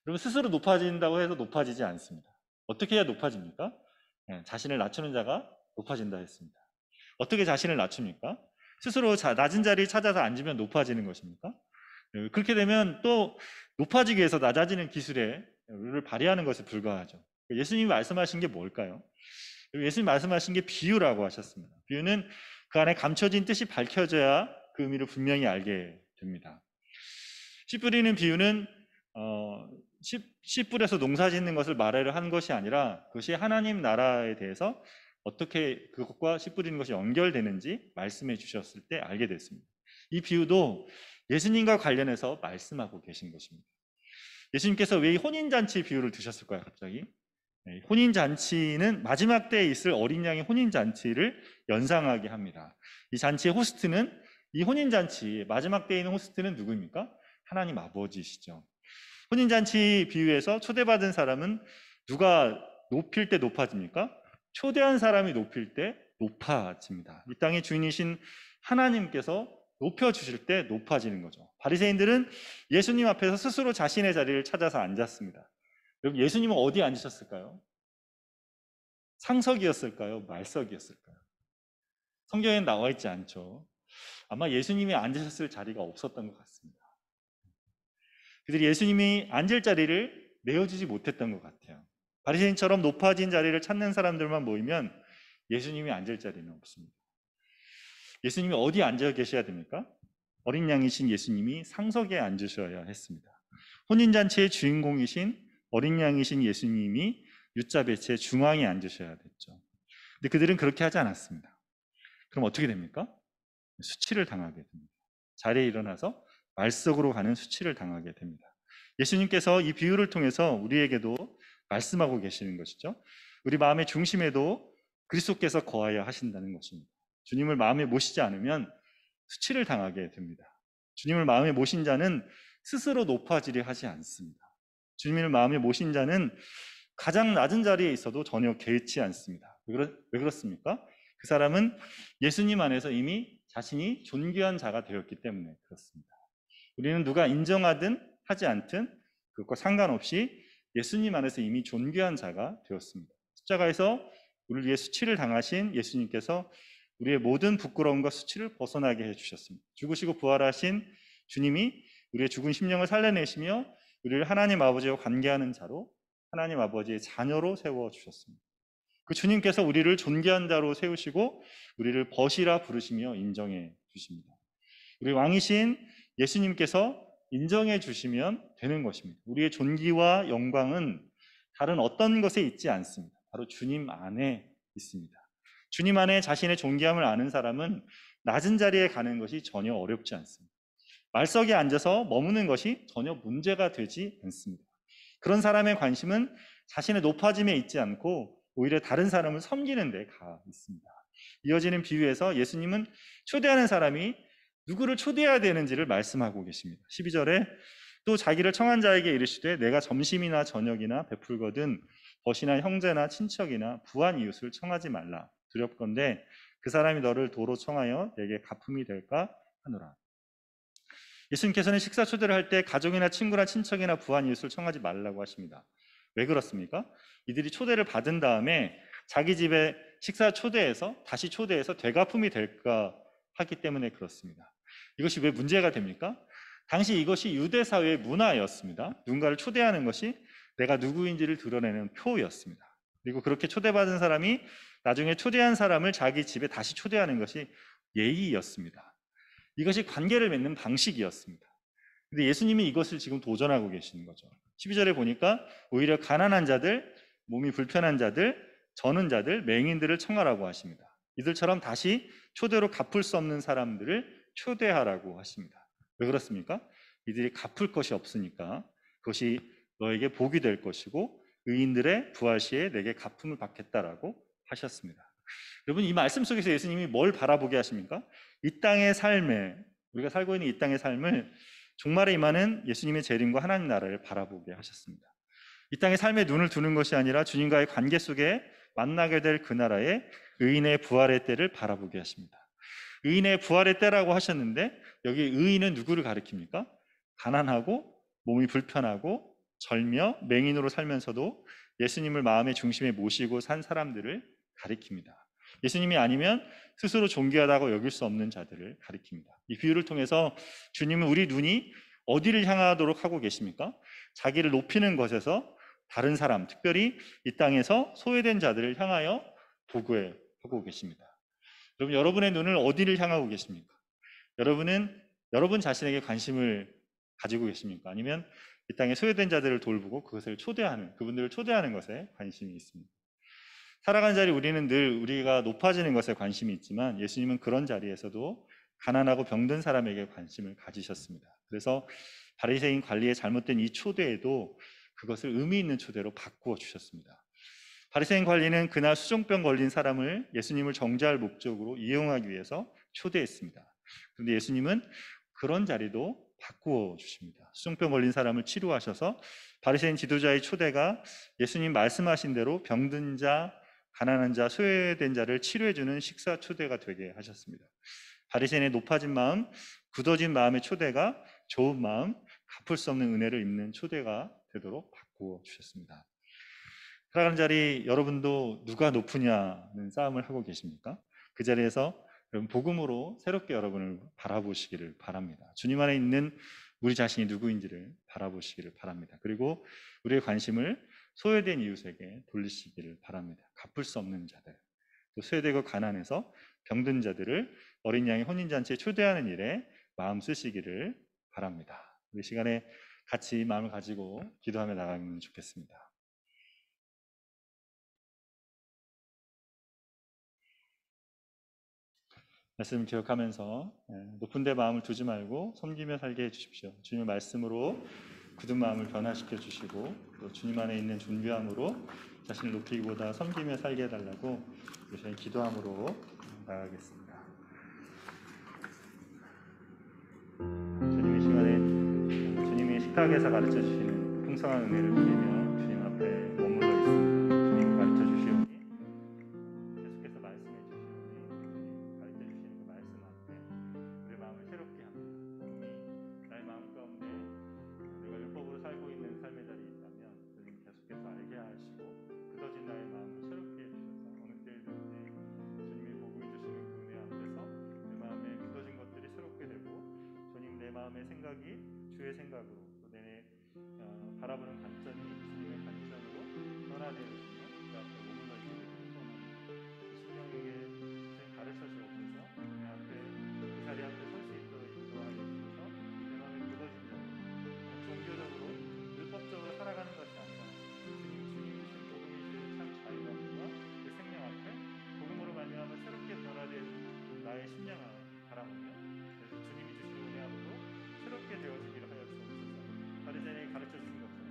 여러분 스스로 높아진다고 해서 높아지지 않습니다. 어떻게 해야 높아집니까? 자신을 낮추는 자가 높아진다 했습니다. 어떻게 자신을 낮춥니까? 스스로 낮은 자리를 찾아서 앉으면 높아지는 것입니까? 그렇게 되면 또 높아지기 위해서 낮아지는 기술에 를 발휘하는 것에 불과하죠. 예수님이 말씀하신 게 뭘까요? 예수님 말씀하신 게 비유라고 하셨습니다. 비유는 그 안에 감춰진 뜻이 밝혀져야 그 의미를 분명히 알게 됩니다. 씨 뿌리는 비유는 씨 뿌려서 농사 짓는 것을 말하려 한 것이 아니라 그것이 하나님 나라에 대해서 어떻게 그것과 씨 뿌리는 것이 연결되는지 말씀해 주셨을 때 알게 됐습니다. 이 비유도 예수님과 관련해서 말씀하고 계신 것입니다. 예수님께서 왜 이 혼인잔치 비유를 두셨을까요, 갑자기? 혼인잔치는 마지막 때에 있을 어린 양의 혼인잔치를 연상하게 합니다. 이 잔치의 호스트는, 이 혼인잔치 마지막 때에 있는 호스트는 누구입니까? 하나님 아버지시죠. 혼인잔치 비유에서 초대받은 사람은 누가 높일 때 높아집니까? 초대한 사람이 높일 때 높아집니다. 이 땅의 주인이신 하나님께서 높여주실 때 높아지는 거죠. 바리새인들은 예수님 앞에서 스스로 자신의 자리를 찾아서 앉았습니다. 여러분, 예수님은 어디 앉으셨을까요? 상석이었을까요? 말석이었을까요? 성경엔 나와 있지 않죠. 아마 예수님이 앉으셨을 자리가 없었던 것 같습니다. 그들이 예수님이 앉을 자리를 내어주지 못했던 것 같아요. 바리새인처럼 높아진 자리를 찾는 사람들만 모이면 예수님이 앉을 자리는 없습니다. 예수님이 어디 앉아 계셔야 됩니까? 어린 양이신 예수님이 상석에 앉으셔야 했습니다. 혼인잔치의 주인공이신 어린 양이신 예수님이 U자 배치의 중앙에 앉으셔야 됐죠. 근데 그들은 그렇게 하지 않았습니다. 그럼 어떻게 됩니까? 수치를 당하게 됩니다. 자리에 일어나서 말석으로 가는 수치를 당하게 됩니다. 예수님께서 이 비유를 통해서 우리에게도 말씀하고 계시는 것이죠. 우리 마음의 중심에도 그리스도께서 거하여 하신다는 것입니다. 주님을 마음에 모시지 않으면 수치를 당하게 됩니다. 주님을 마음에 모신 자는 스스로 높아지려 하지 않습니다. 주님을 마음에 모신 자는 가장 낮은 자리에 있어도 전혀 개의치 않습니다. 왜 그렇습니까? 그 사람은 예수님 안에서 이미 자신이 존귀한 자가 되었기 때문에 그렇습니다. 우리는 누가 인정하든 하지 않든 그것과 상관없이 예수님 안에서 이미 존귀한 자가 되었습니다. 십자가에서 우리를 위해 수치를 당하신 예수님께서 우리의 모든 부끄러움과 수치를 벗어나게 해주셨습니다. 죽으시고 부활하신 주님이 우리의 죽은 심령을 살려내시며 우리를 하나님 아버지와 관계하는 자로 하나님 아버지의 자녀로 세워주셨습니다. 그 주님께서 우리를 존귀한 자로 세우시고 우리를 벗이라 부르시며 인정해 주십니다. 우리 왕이신 예수님께서 인정해 주시면 되는 것입니다. 우리의 존귀와 영광은 다른 어떤 것에 있지 않습니다. 바로 주님 안에 있습니다. 주님 안에 자신의 존귀함을 아는 사람은 낮은 자리에 가는 것이 전혀 어렵지 않습니다. 말석에 앉아서 머무는 것이 전혀 문제가 되지 않습니다. 그런 사람의 관심은 자신의 높아짐에 있지 않고 오히려 다른 사람을 섬기는 데 가 있습니다. 이어지는 비유에서 예수님은 초대하는 사람이 누구를 초대해야 되는지를 말씀하고 계십니다. 12절에 또 자기를 청한 자에게 이르시되 내가 점심이나 저녁이나 베풀거든 벗이나 형제나 친척이나 부한 이웃을 청하지 말라. 두렵건대 그 사람이 너를 도로 청하여 내게 가품이 될까 하노라. 예수님께서는 식사 초대를 할 때 가족이나 친구나 친척이나 부한 이웃을 청하지 말라고 하십니다. 왜 그렇습니까? 이들이 초대를 받은 다음에 자기 집에 식사 초대해서 다시 초대해서 되갚음이 될까 하기 때문에 그렇습니다. 이것이 왜 문제가 됩니까? 당시 이것이 유대 사회의 문화였습니다. 누군가를 초대하는 것이 내가 누구인지를 드러내는 표였습니다. 그리고 그렇게 초대받은 사람이 나중에 초대한 사람을 자기 집에 다시 초대하는 것이 예의였습니다. 이것이 관계를 맺는 방식이었습니다. 근데 예수님이 이것을 지금 도전하고 계시는 거죠. 12절에 보니까 오히려 가난한 자들, 몸이 불편한 자들, 저는 자들, 맹인들을 청하라고 하십니다. 이들처럼 다시 초대로 갚을 수 없는 사람들을 초대하라고 하십니다. 왜 그렇습니까? 이들이 갚을 것이 없으니까 그것이 너에게 복이 될 것이고 의인들의 부활 시에 내게 갚음을 받겠다라고 하셨습니다. 여러분, 이 말씀 속에서 예수님이 뭘 바라보게 하십니까? 이 땅의 삶에, 우리가 살고 있는 이 땅의 삶을 종말에 임하는 예수님의 재림과 하나님 나라를 바라보게 하셨습니다. 이 땅의 삶에 눈을 두는 것이 아니라 주님과의 관계 속에 만나게 될 그 나라의 의인의 부활의 때를 바라보게 하십니다. 의인의 부활의 때라고 하셨는데 여기 의인은 누구를 가리킵니까? 가난하고 몸이 불편하고 절며 맹인으로 살면서도 예수님을 마음의 중심에 모시고 산 사람들을 가리킵니다. 예수님이 아니면 스스로 존귀하다고 여길 수 없는 자들을 가리킵니다. 이 비유를 통해서 주님은 우리 눈이 어디를 향하도록 하고 계십니까? 자기를 높이는 것에서 다른 사람, 특별히 이 땅에서 소외된 자들을 향하여 보고하고 계십니다. 여러분, 여러분의 눈을 어디를 향하고 계십니까? 여러분은 여러분 자신에게 관심을 가지고 계십니까? 아니면 이 땅에 소외된 자들을 돌보고 그것을 그분들을 초대하는 것에 관심이 있습니다. 살아가는 자리 우리는 늘 우리가 높아지는 것에 관심이 있지만 예수님은 그런 자리에서도 가난하고 병든 사람에게 관심을 가지셨습니다. 그래서 바리새인 관리의 잘못된 이 초대에도 그것을 의미 있는 초대로 바꾸어 주셨습니다. 바리새인 관리는 그날 수종병 걸린 사람을 예수님을 정죄할 목적으로 이용하기 위해서 초대했습니다. 그런데 예수님은 그런 자리도 바꾸어 주십니다. 수종병 걸린 사람을 치료하셔서 바리새인 지도자의 초대가 예수님 말씀하신 대로 병든 자, 가난한 자, 소외된 자를 치료해주는 식사 초대가 되게 하셨습니다. 바리새인의 높아진 마음, 굳어진 마음의 초대가 좋은 마음, 갚을 수 없는 은혜를 입는 초대가 되도록 바꾸어 주셨습니다. 살아가는 자리 여러분도 누가 높으냐는 싸움을 하고 계십니까? 그 자리에서 여러분 복음으로 새롭게 여러분을 바라보시기를 바랍니다. 주님 안에 있는 우리 자신이 누구인지를 바라보시기를 바랍니다. 그리고 우리의 관심을 소외된 이웃에게 돌리시기를 바랍니다. 갚을 수 없는 자들, 또 소외되고 가난해서 병든 자들을 어린 양의 혼인잔치에 초대하는 일에 마음 쓰시기를 바랍니다. 우리 시간에 같이 마음을 가지고 기도하며 나가면 좋겠습니다. 말씀을 기억하면서 높은 데 마음을 두지 말고 섬기며 살게 해주십시오. 주님의 말씀으로 굳은 마음을 변화시켜 주시고 또 주님 안에 있는 존귀함으로 자신을 높이기보다 섬기며 살게 해달라고 우리 기도함으로 나가겠습니다. 주님의 시간에 주님이 식탁에서 가르쳐 주시는 풍성한 은혜를 누리며 주님 앞에 머물러 있습니다. 주님 가르쳐 주시오니 계속해서 말씀해 주시오니 가르쳐 주시는 그 말씀 앞에 우리의 마음을 새롭게 합니다. 이미 나의 마음 가운데 내가 율법으로 살고 있는 삶의 자리에 있다면 주님 계속해서 알게 하시고 굳어진 나의 마음을 새롭게 해주셔서 어느 때든지 주님의 복음이 주시는 그 은혜 앞에서 내 마음에 굳어진 것들이 새롭게 되고 주님 내 마음의 생각이 주의 생각으로 또 내 바라보는 관점이 주님의 관점으로 변화되어지며 그 앞에 머물러 있기를 소원합니다. 신령에게 주님 가르쳐 주옵소서. 내 앞에 그 자리 앞에 설 수 있도록 인도하여 주셔서 내 마음에 굳어진 자로 종교적으로 율법적으로 살아가는 것이 아니라 주님 주신 복음이 주는 참 자유함과 그 생명 앞에 복음으로 말미암아 새롭게 변화된 나의 심령을 바라보며 그래서 주님이 주신 은혜 앞으로 새롭게 되어지기를 하여 주옵소서. 바리새인에게 가르쳐 주신 것처럼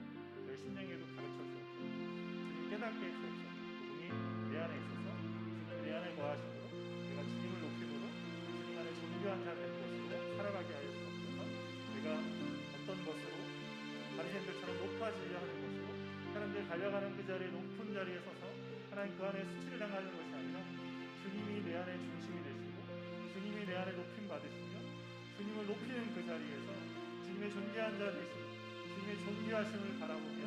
저희 심령에도 가르쳐 주옵소서. 주님 깨닫게 해주옵소서. 그분이 내 안에 있어서 주님 내 안에 거하심으로 내가 주님을 높임으로 주님 안에 존귀한 자 된 것으로 살아가게 하여 주옵소서. 내가 어떤 것으로 바리새인들처럼 높아지려 하는 것으로 사람들이 달려가는 그 자리에 높은 자리에 서서 하나님 그 안에 수치를 당하는 것이 아니라 주님이 내 안에 중심이 되시고 주님이 내 안에 높임 받으시며 주님을 높이는 그 자리에서 주님의 존귀한 자 되시고 주님의 존귀하심을 바라보며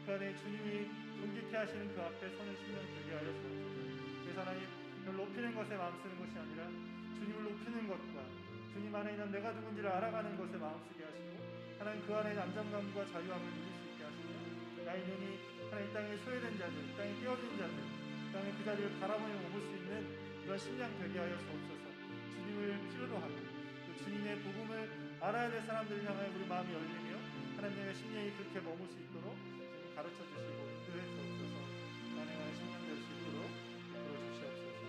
그 안에 주님이 존귀케 하시는 그 앞에 서는 심령 되게 하여 주옵소서. 그래서 하나님 그를 높이는 것에 마음 쓰는 것이 아니라 주님을 높이는 것과 주님 안에 있는 내가 누군지를 알아가는 것에 마음 쓰게 하시고 하나님 그 안에 안정감과 자유함을 누릴 수 있게 하시며 나의 눈이 하나님 이 땅에 소외된 자들, 이 땅에 깨어진 자들, 이 땅에 그 자리를 바라보며 머물 수 있는 그런 심령 되게 하여 주옵소서. 주님을 필요로 하고 또 주님의 복음을 알아야 될 사람들을 향하여 우리 마음이 열리며 하나님의 심령이 그렇게 머물 수 있도록 주님 가르쳐 주시고 인도해 주옵소서. 나의 심령 될 수 있도록 이끌어 주시옵소서.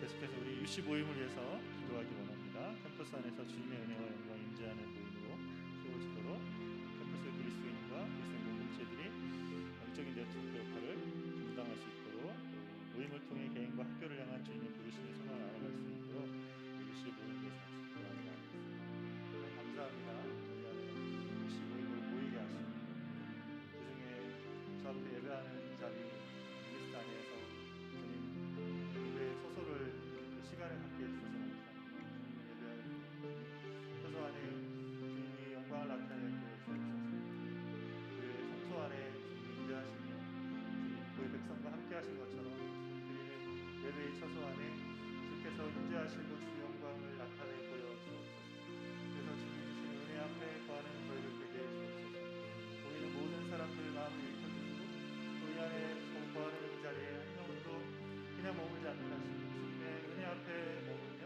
계속해서 우리 유씨 모임을 위해서 기도하기 원합니다. 캠퍼스 안에서 주님의 은혜와 영광 임재하는 모임으로 세워지도록 자리 그리스도 안에서 주님 예배의 초소를 시간을 갖게 해주셔서 감사합니다. 예배할 초소 안에 주님이 영광을 나타내게 주옵소서. 그의 성소 안에 주님이 임재하시며 주님 그의 백성과 함께 하신 것처럼 주님의 예배의 처소 안에 주께서 임재하시고 주 영광을 나타내 보여 주옵소서. 그래서 주님 주신 은혜 앞에 거하는 저희를 되게 해 주옵소서. 보이는 모든 사람들 마음을 일으켜주시고 또 이 안에 거하는 이 자리에 한 명도 그냥 머물지 않게 하시고 주님의 은혜 앞에 머물며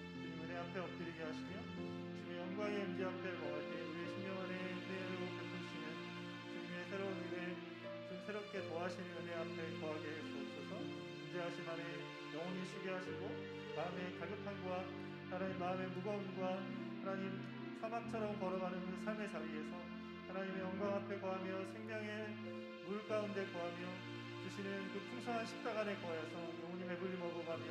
주님 은혜 앞에 엎드리게 하시며 주님의 영광의 임재 앞에 거할 때 우리의 심령 안에 은혜로 베푸시는 주님의 새로운 은혜 좀 새롭게 도하시는 은혜 앞에 거하게 해 주옵소서. 임재하심 안에 영혼이 쉬게 하시고 마음의 가격함과 하나님 마음의 무거움과 하나님 사막처럼 걸어가는 그 삶의 자리에서 하나님의 영광 앞에 거하며 생명의 물 가운데 거하며 주시는 그 풍성한 식탁 안에 거하여서 영혼이 배불리 먹어가며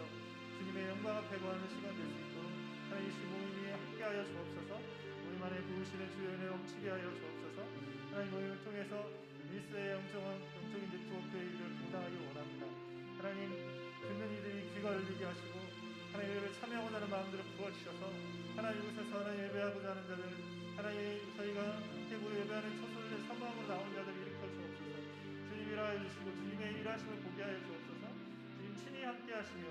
주님의 영광 앞에 거하는 시간 될 수 있도록 하나님 이 모임이 함께하여 주옵소서. 모임 안에 부으시는 주의 은혜 넘치게 하여 주옵소서. 하나님 모임을 통해서 밀스의 영적인 네트워크의 일을 감당하기 원합니다. 하나님 듣는 이들이 귀가 열리게 하시고 하나님 예배에 참여하고자 하는 마음들을 부어주셔서 하나님 이곳에서 하나님 예배하고자 하는 자들 하나님 저희가 함께 모여 예배하는 초소를 사모함으로 나온 자들을 일으켜 주옵소서. 주님 일하여 주시고 주님의 일하심을 보게 하여 주옵소서. 주님 친히 함께 하시며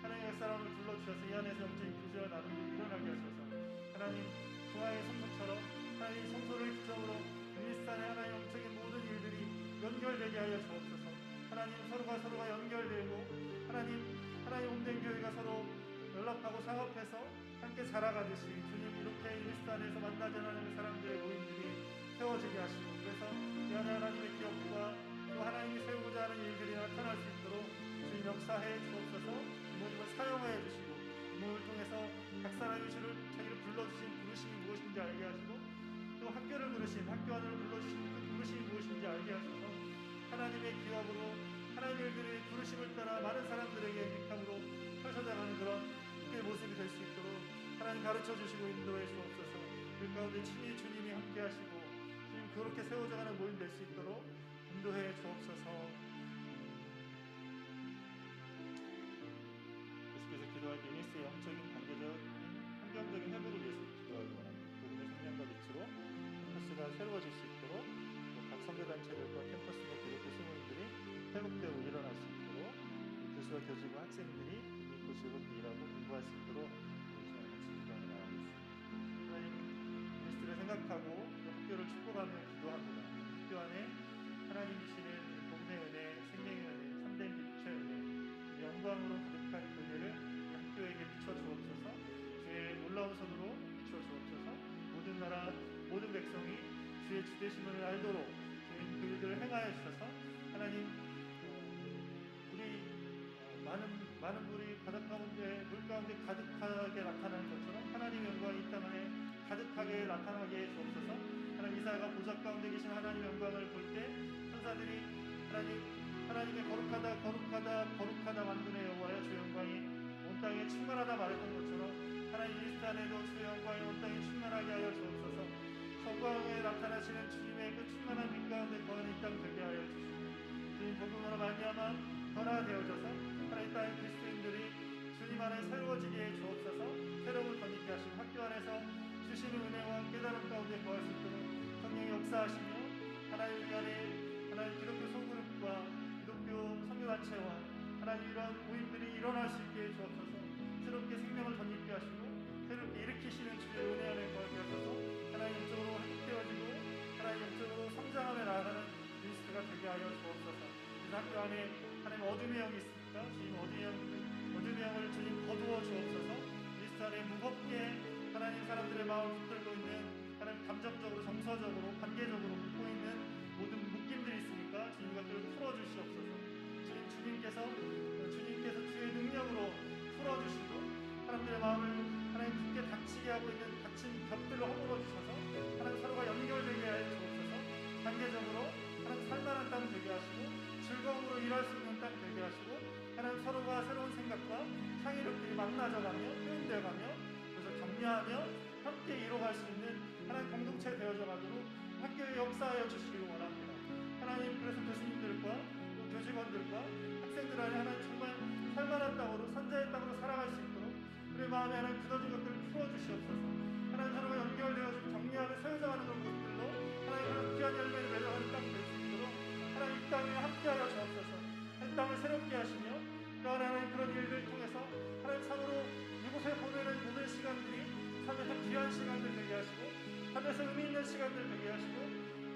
하나님의 사람을 불러주셔서 이 안에서 영적인 교제와 나눔이 일어나게 하셔서 하나님 중앙의 성소처럼 하나님 성소를 기점으로 밀산의 하나님 영적인 모든 일들이 연결되게 하여 주옵소서. 하나님 서로가 연결되고 하나님 온된 교회가 서로 연락하고 상업해서 함께 자라가듯이 주님 이렇게 밀산에서 만나지 않는 사람들의 모임들이 세워지게 하시고 그래서 이 안에 하나님의 기업과 또 하나님이 세우고자 하는 일들이 나타날 수 있도록 주님 역사해 주옵소서. 이 모임을 사용하여 주시고 이 모임을 통해서 각 사람이 자기를 불러주신 부르심이 무엇인지 알게 하시고 또 학교를 부르신 학교 안으로 불러주신 그 부르심이 무엇인지 알게 하셔서 하나님의 기업으로 하나님의 일들의 부르심을 따라 많은 사람들에게 빅함으로 펼쳐져가는 그런 학교의 모습이 될 수 있도록 하나님 가르쳐 주시고 인도해 주옵소서. 그 가운데 친히 주님이 함께 하시고 주님 그렇게 세워져가는 모임 될 수 있도록 인도해 주옵소서. 계속해서 기도할 때 유니스의 영적인 관계적인 환경적인 회복을 위해서 기도하기 원합니다. 복음의 생명과 빛으로 캠퍼스가 새로워질 수 있도록 각 선교단체들과 캠퍼스 내 기독교 수모님들이 회복되고 일어날 수 있도록 교수와 교직원 학생들이 믿고 즐겁게 일하고 공부할 수 있도록 이 시간에 같이 기도하며 나가겠습니다. 하나님 유니스를 생각하고 학교를 축복하며 기도합니다. 학교 안에 하나님 주시는 복음의 은혜, 생명의 은혜, 참된 빛의 은혜, 영광으로 가득한 은혜를 이 학교에게 비춰주옵소서. 주의 놀라운 손으로 비춰주옵소서. 모든 나라, 모든 백성이 주의 주되심을 알도록 주님 그 일들을 행하여 주셔서 하나님 우리 많은 물이 바다 가운데 물 가운데 가득하게 나타나는 것처럼 하나님의 영광이 이 땅 안에 가득하게 나타나게 해 주옵소서. 하나님 이사야가 보좌 가운데 계신 하나님의 영광을 볼 때 천사들이 하나님의 거룩하다 만군의 여호와여 주의 영광이 온 땅에 충만하다 말했던 것처럼 하나님 그리스도 안에도 주의 영광이 온 땅에 충만하게 하여 주옵소서. 성광에 나타나시는 주님의 그 충만한 빛 가운데 거하는 이 땅 되게 하여 주시고 주님 복음으로 말미암아 변화되어져서 하나님 땅의 그리스도인들이 주님 안에 새로워지게 해 주옵소서. 새로움을 덧입게 하시고 학교 안에서 주시는 은혜와 깨달음 가운데 거할 수 있도록 성령이 역사하시며 하나님 안에 하나님 기독교 소그룹과 기독교 선교단체와 하나님 이런 모임들이 일어날 수 있게 해 주옵소서. 새롭게 생명을 덧입게 하시고 새롭게 일으키시는 주의 은혜 안에 거하게 하셔서 하나님 영적으로 회복되어지고 하나님 영적으로 성장하며 나아가는 그리스도가 되게 하여 주옵소서. 그래서 학교 안에 하나님 어둠의 영이 있습니까? 주님 어둠의 영을 주님 거두어 주옵소서. 그리스도 안에 무겁게 하나님 사람들의 마음을 붙들고 있는 하나님 감정적으로 정서적으로 관계적으로 묶고 있는 모든 묶임들이 있으니까 주님 이것들을 풀어주시옵소서. 주님께서 주의 능력으로 풀어주시고 사람들의 마음을 하나님 굳게 닫히게 하고 있는 닫힌 벽들을 허물어 주셔서 하나님 서로가 연결되게 하여 주옵소서. 관계적으로 하나님 살만한 땅 되게 하시고 즐거움으로 일할 수 있는 땅 되게 하시고 하나님 서로가 새로운 생각과 창의력들이 만나져가며 표현되어가며 그래서 격려하며 함께 이뤄갈 수 있는 하나님 공동체 되어져 가도록 학교에 역사하여 주시기를 원합니다. 하나님 그래서 교수님들과 또 교직 직원들과 학생들 안에 하나님 정말 살만한 땅으로 선자의 땅으로 살아갈 수 있도록 우리 마음에 하나님 굳어진 것들을 풀어주시옵소서. 하나님 서로가 연결되어지고 정리하며 세워져가는 그런 것들로 하나님 그런 귀한 열매를 맺어가는 땅이 될 수 있도록 하나님 이 땅에 함께하여 주옵소서. 이 땅을 새롭게 하시며 또한 하나님 그런 일들을 통해서 하나님 참으로 이곳에 보내는 모든 시간들이 삶에서 귀한 시간들 되게 하시고 삶에서 의미 있는 시간들 되게 하시고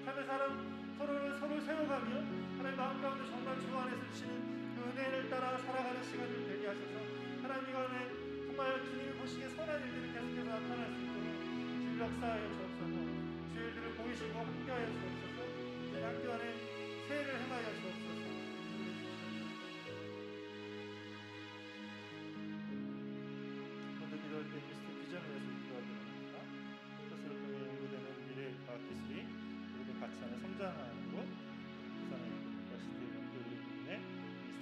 삶에서 하나님 서로를 세워가며 하나님 마음 가운데 정말 주 안에서 주시는 그 은혜를 따라 살아가는 시간들 되게 하셔서 하나님 이간에 정말 주님이 보시기에 선한 일들이 계속해서 나타날 수 있도록 주님 역사하여 주옵소서. 주의 일들을 보이시고 함께하여 주옵소서. 이 학교 안에 새해를 행하여 주옵소서. 먼저 기도할 때 미스터 비전을 위해서 기도하도록 합니다. 그것을 통해 연구되는 미래 과학 기술이 우리도 같이 하는 성장하고 부산의 university 연구에 미스터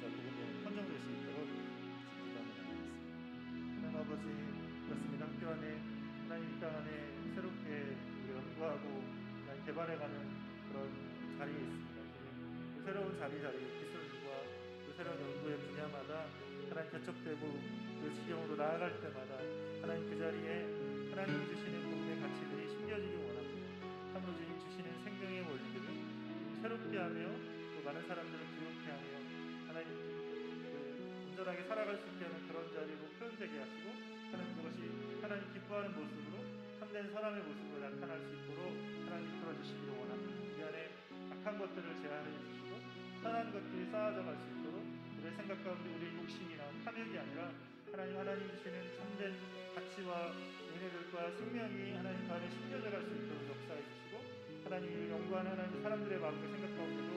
복음이 선정될 수 있도록 기도하며 나가겠습니다. 하나님 아버지, 그렇습니다. 학교 안에 하나님 이 땅 안에 새롭게 연구하고 개발해가는 그런 자리에 있습니다. 그 새로운 기술과 그 새로운 연구의 분야마다 하나님 개척되고 그 지경으로 나아갈 때마다 하나님 그 자리에 하나님이 주시는 복음의 가치들이 심겨지기 원합니다. 참으로 주님 주시는 생명의 원리들을 새롭게 하며 또 많은 사람들을 교육케 하며 하나님 온전하게 살아갈 수 있게 하는 그런 자리로 표현되게 하시고 하나님 그것이 하나님 기뻐하는 모습으로 참된 사람의 모습으로 나타날 수 있도록 하나님 이끌어주시기를 원합니다. 이 안에 악한 것들을 제한해 주시고 선한 것들이 쌓아져 갈 수 있도록 우리의 생각 가운데 우리의 욕심이나 탐욕이 아니라 하나님 주시는 참된 가치와 은혜들과 생명이 하나님 안에 심겨져 갈 수 있도록 역사해 주시고 하나님 이를 연구하는 하나님 사람들의 마음과 생각 가운데도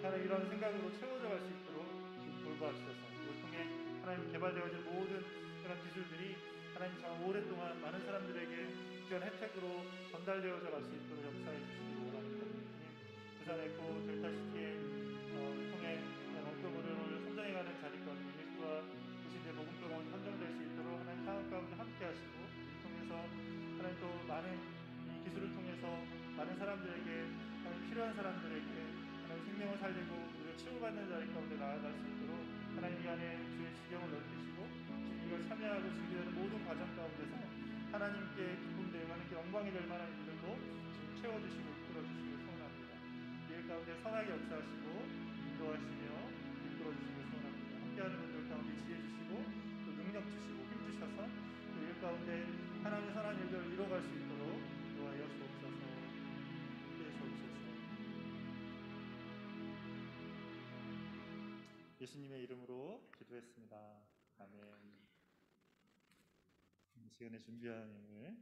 하나님 이런 생각으로 채워져 갈 수 있도록 돌봐주셔서 이를 통해 하나님 개발되어진 모든 그런 기술들이 하나님 참 오랫동안 많은 사람들에게 귀한 혜택으로 전달되어져 갈 수 있도록 역사해 주시기 원합니다. 부산의 고 델타시티의 통해 원격으로를 선정해가는 자리까지 예수와 구신대 복음병원 선정될 수 있도록 하나님 상황 가운데 함께 하시고 이 통해서 하나님 또 많은 이 기술을 통해서 많은 사람들에게 하나님 필요한 사람들에게 하나님 생명을 살리고 우리가 치유받는 자리 가운데 나아갈 수 있도록 하나님 이 안에 주의 지경을 넓히시고 주님 이걸 참여하고 준비되는 모든 과정 가운데서 하나님께 기쁨되고 하나님께 영광이 될 만한 일들로 지금 채워주시고 이끌어주시길 소원합니다. 이 일 가운데 선하게 역사하시고 인도하시며 이끌어주시길 소원합니다. 함께하는 분들 가운데 지혜 주시고 또 능력 주시고 힘 주셔서 그 일 가운데 하나님의 선한 일들을 이뤄갈 수 있도록 도와여 주옵소서. 함께해 주옵소서. 예수님의 이름으로 기도했습니다. 아멘. 이 시간에 준비한 힘을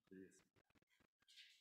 드리겠습니다. 나누어가 주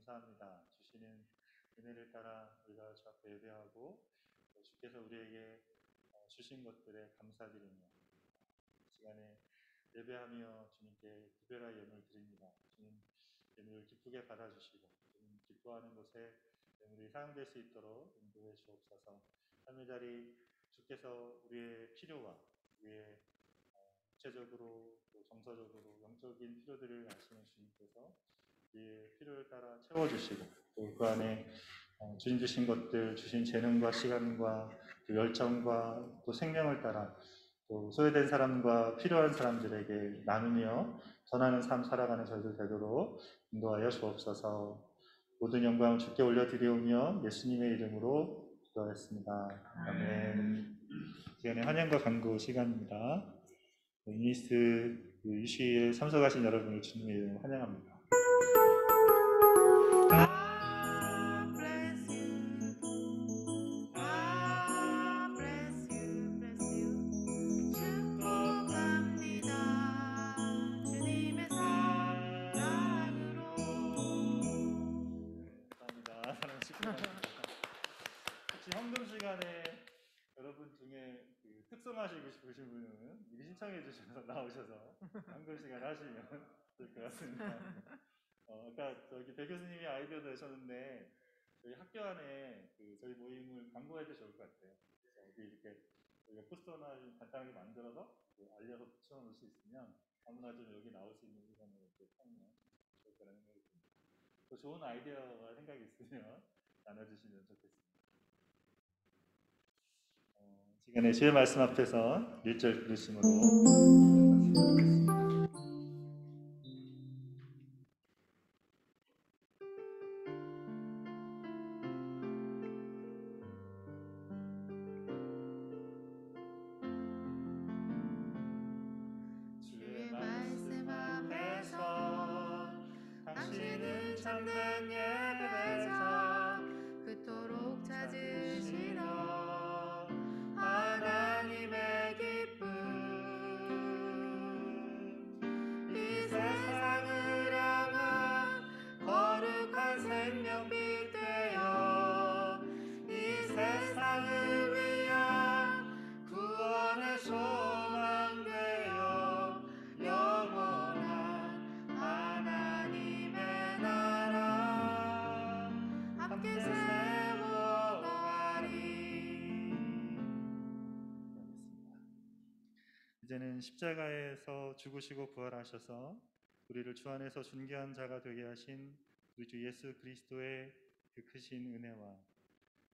감사합니다. 주시는 은혜를 따라 우리가 주 앞에 예배하고 또 주께서 우리에게 주신 것들에 감사드리며 이 시간에 예배하며 주님께 구별할 예물을 드립니다. 주님 예물을 기쁘게 받아주시고 주님 기뻐하는 곳에 예물이 사용될 수 있도록 인도해 주옵소서. 삶의 자리 주께서 우리의 필요와 우리의 구체적으로 또 정서적으로 영적인 필요들을 아시는 주님께서 우리의 필요를 따라 채워주시고 또 그 안에 주님 주신 것들, 주신 재능과 시간과 또 열정과 또 생명을 따라 또 소외된 사람과 필요한 사람들에게 나누며 전하는 삶 살아가는 저희들 되도록 인도하여 주옵소서. 모든 영광을 주께 올려드리오며 예수님의 이름으로 기도하였습니다. 아멘. 시간에 환영과 간구 시간입니다. 미니스트 유시에 참석하신 여러분을 주님의 이름으로 환영합니다. God bless you. God bless you, bless you. 축복합니다. 주님의 사랑으로. 감사합니다. 사랑 축복합니다. 혹시 헌금 시간에 여러분 중에 그 특성하시고 싶으신 분은 미리 신청해 주셔서 나오셔서 헌금 시간 하시면 될 것 같습니다. 아까 저기 배 교수님이 아이디어 내셨는데 저희 학교 안에 그 저희 모임을 광고해도 좋을 것 같아요. 그래서 여기 이렇게 저희가 포스터나 좀 간단하게 만들어서 알려서 붙여놓을 수 있으면 아무나 좀 여기 나올 수 있는 시간을 이렇게 하면 좋을 거라는 생각이 듭니다. 또 좋은 아이디어가 생각이 있으면 나눠주시면 좋겠습니다. 시간에 주의 말씀 앞에서 1절 부르심으로 말씀드리겠습니다. 주의 말씀 앞에서 당신은 참된 예배에서 그토록 찾으시던 하나님의 기쁨 이 세상을 향한 거룩한 생명빛 되어 이 세상을 위한 구원의 소망 되어 영원한 하나님의 나라 함께 세워가리. 이제는 십자가에서 죽으시고 부활하셔서 우리를 주 안에서 존귀한 자가 되게 하신 우리 주 예수 그리스도의 그 크신 은혜와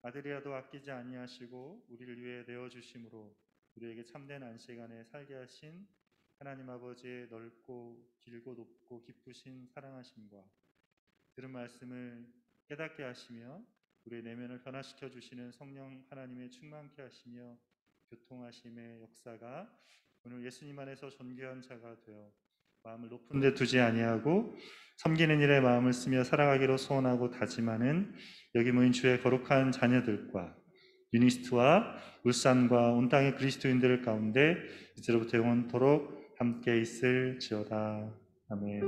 아들이라도 아끼지 아니하시고 우리를 위해 내어주심으로 우리에게 참된 안식 안에 살게 하신 하나님 아버지의 넓고 길고 높고 기쁘신 사랑하심과 들은 말씀을 깨닫게 하시며 우리의 내면을 변화시켜 주시는 성령 하나님의 충만케 하시며 교통하심의 역사가 오늘 예수님 안에서 존귀한 자가 되어 마음을 높은 데 두지 아니하고 섬기는 일에 마음을 쓰며 살아가기로 소원하고 다짐하는 여기 모인 주의 거룩한 자녀들과 유니스트와 울산과 온 땅의 그리스도인들 가운데 이제로부터 영원토록 함께 있을지어다. 아멘.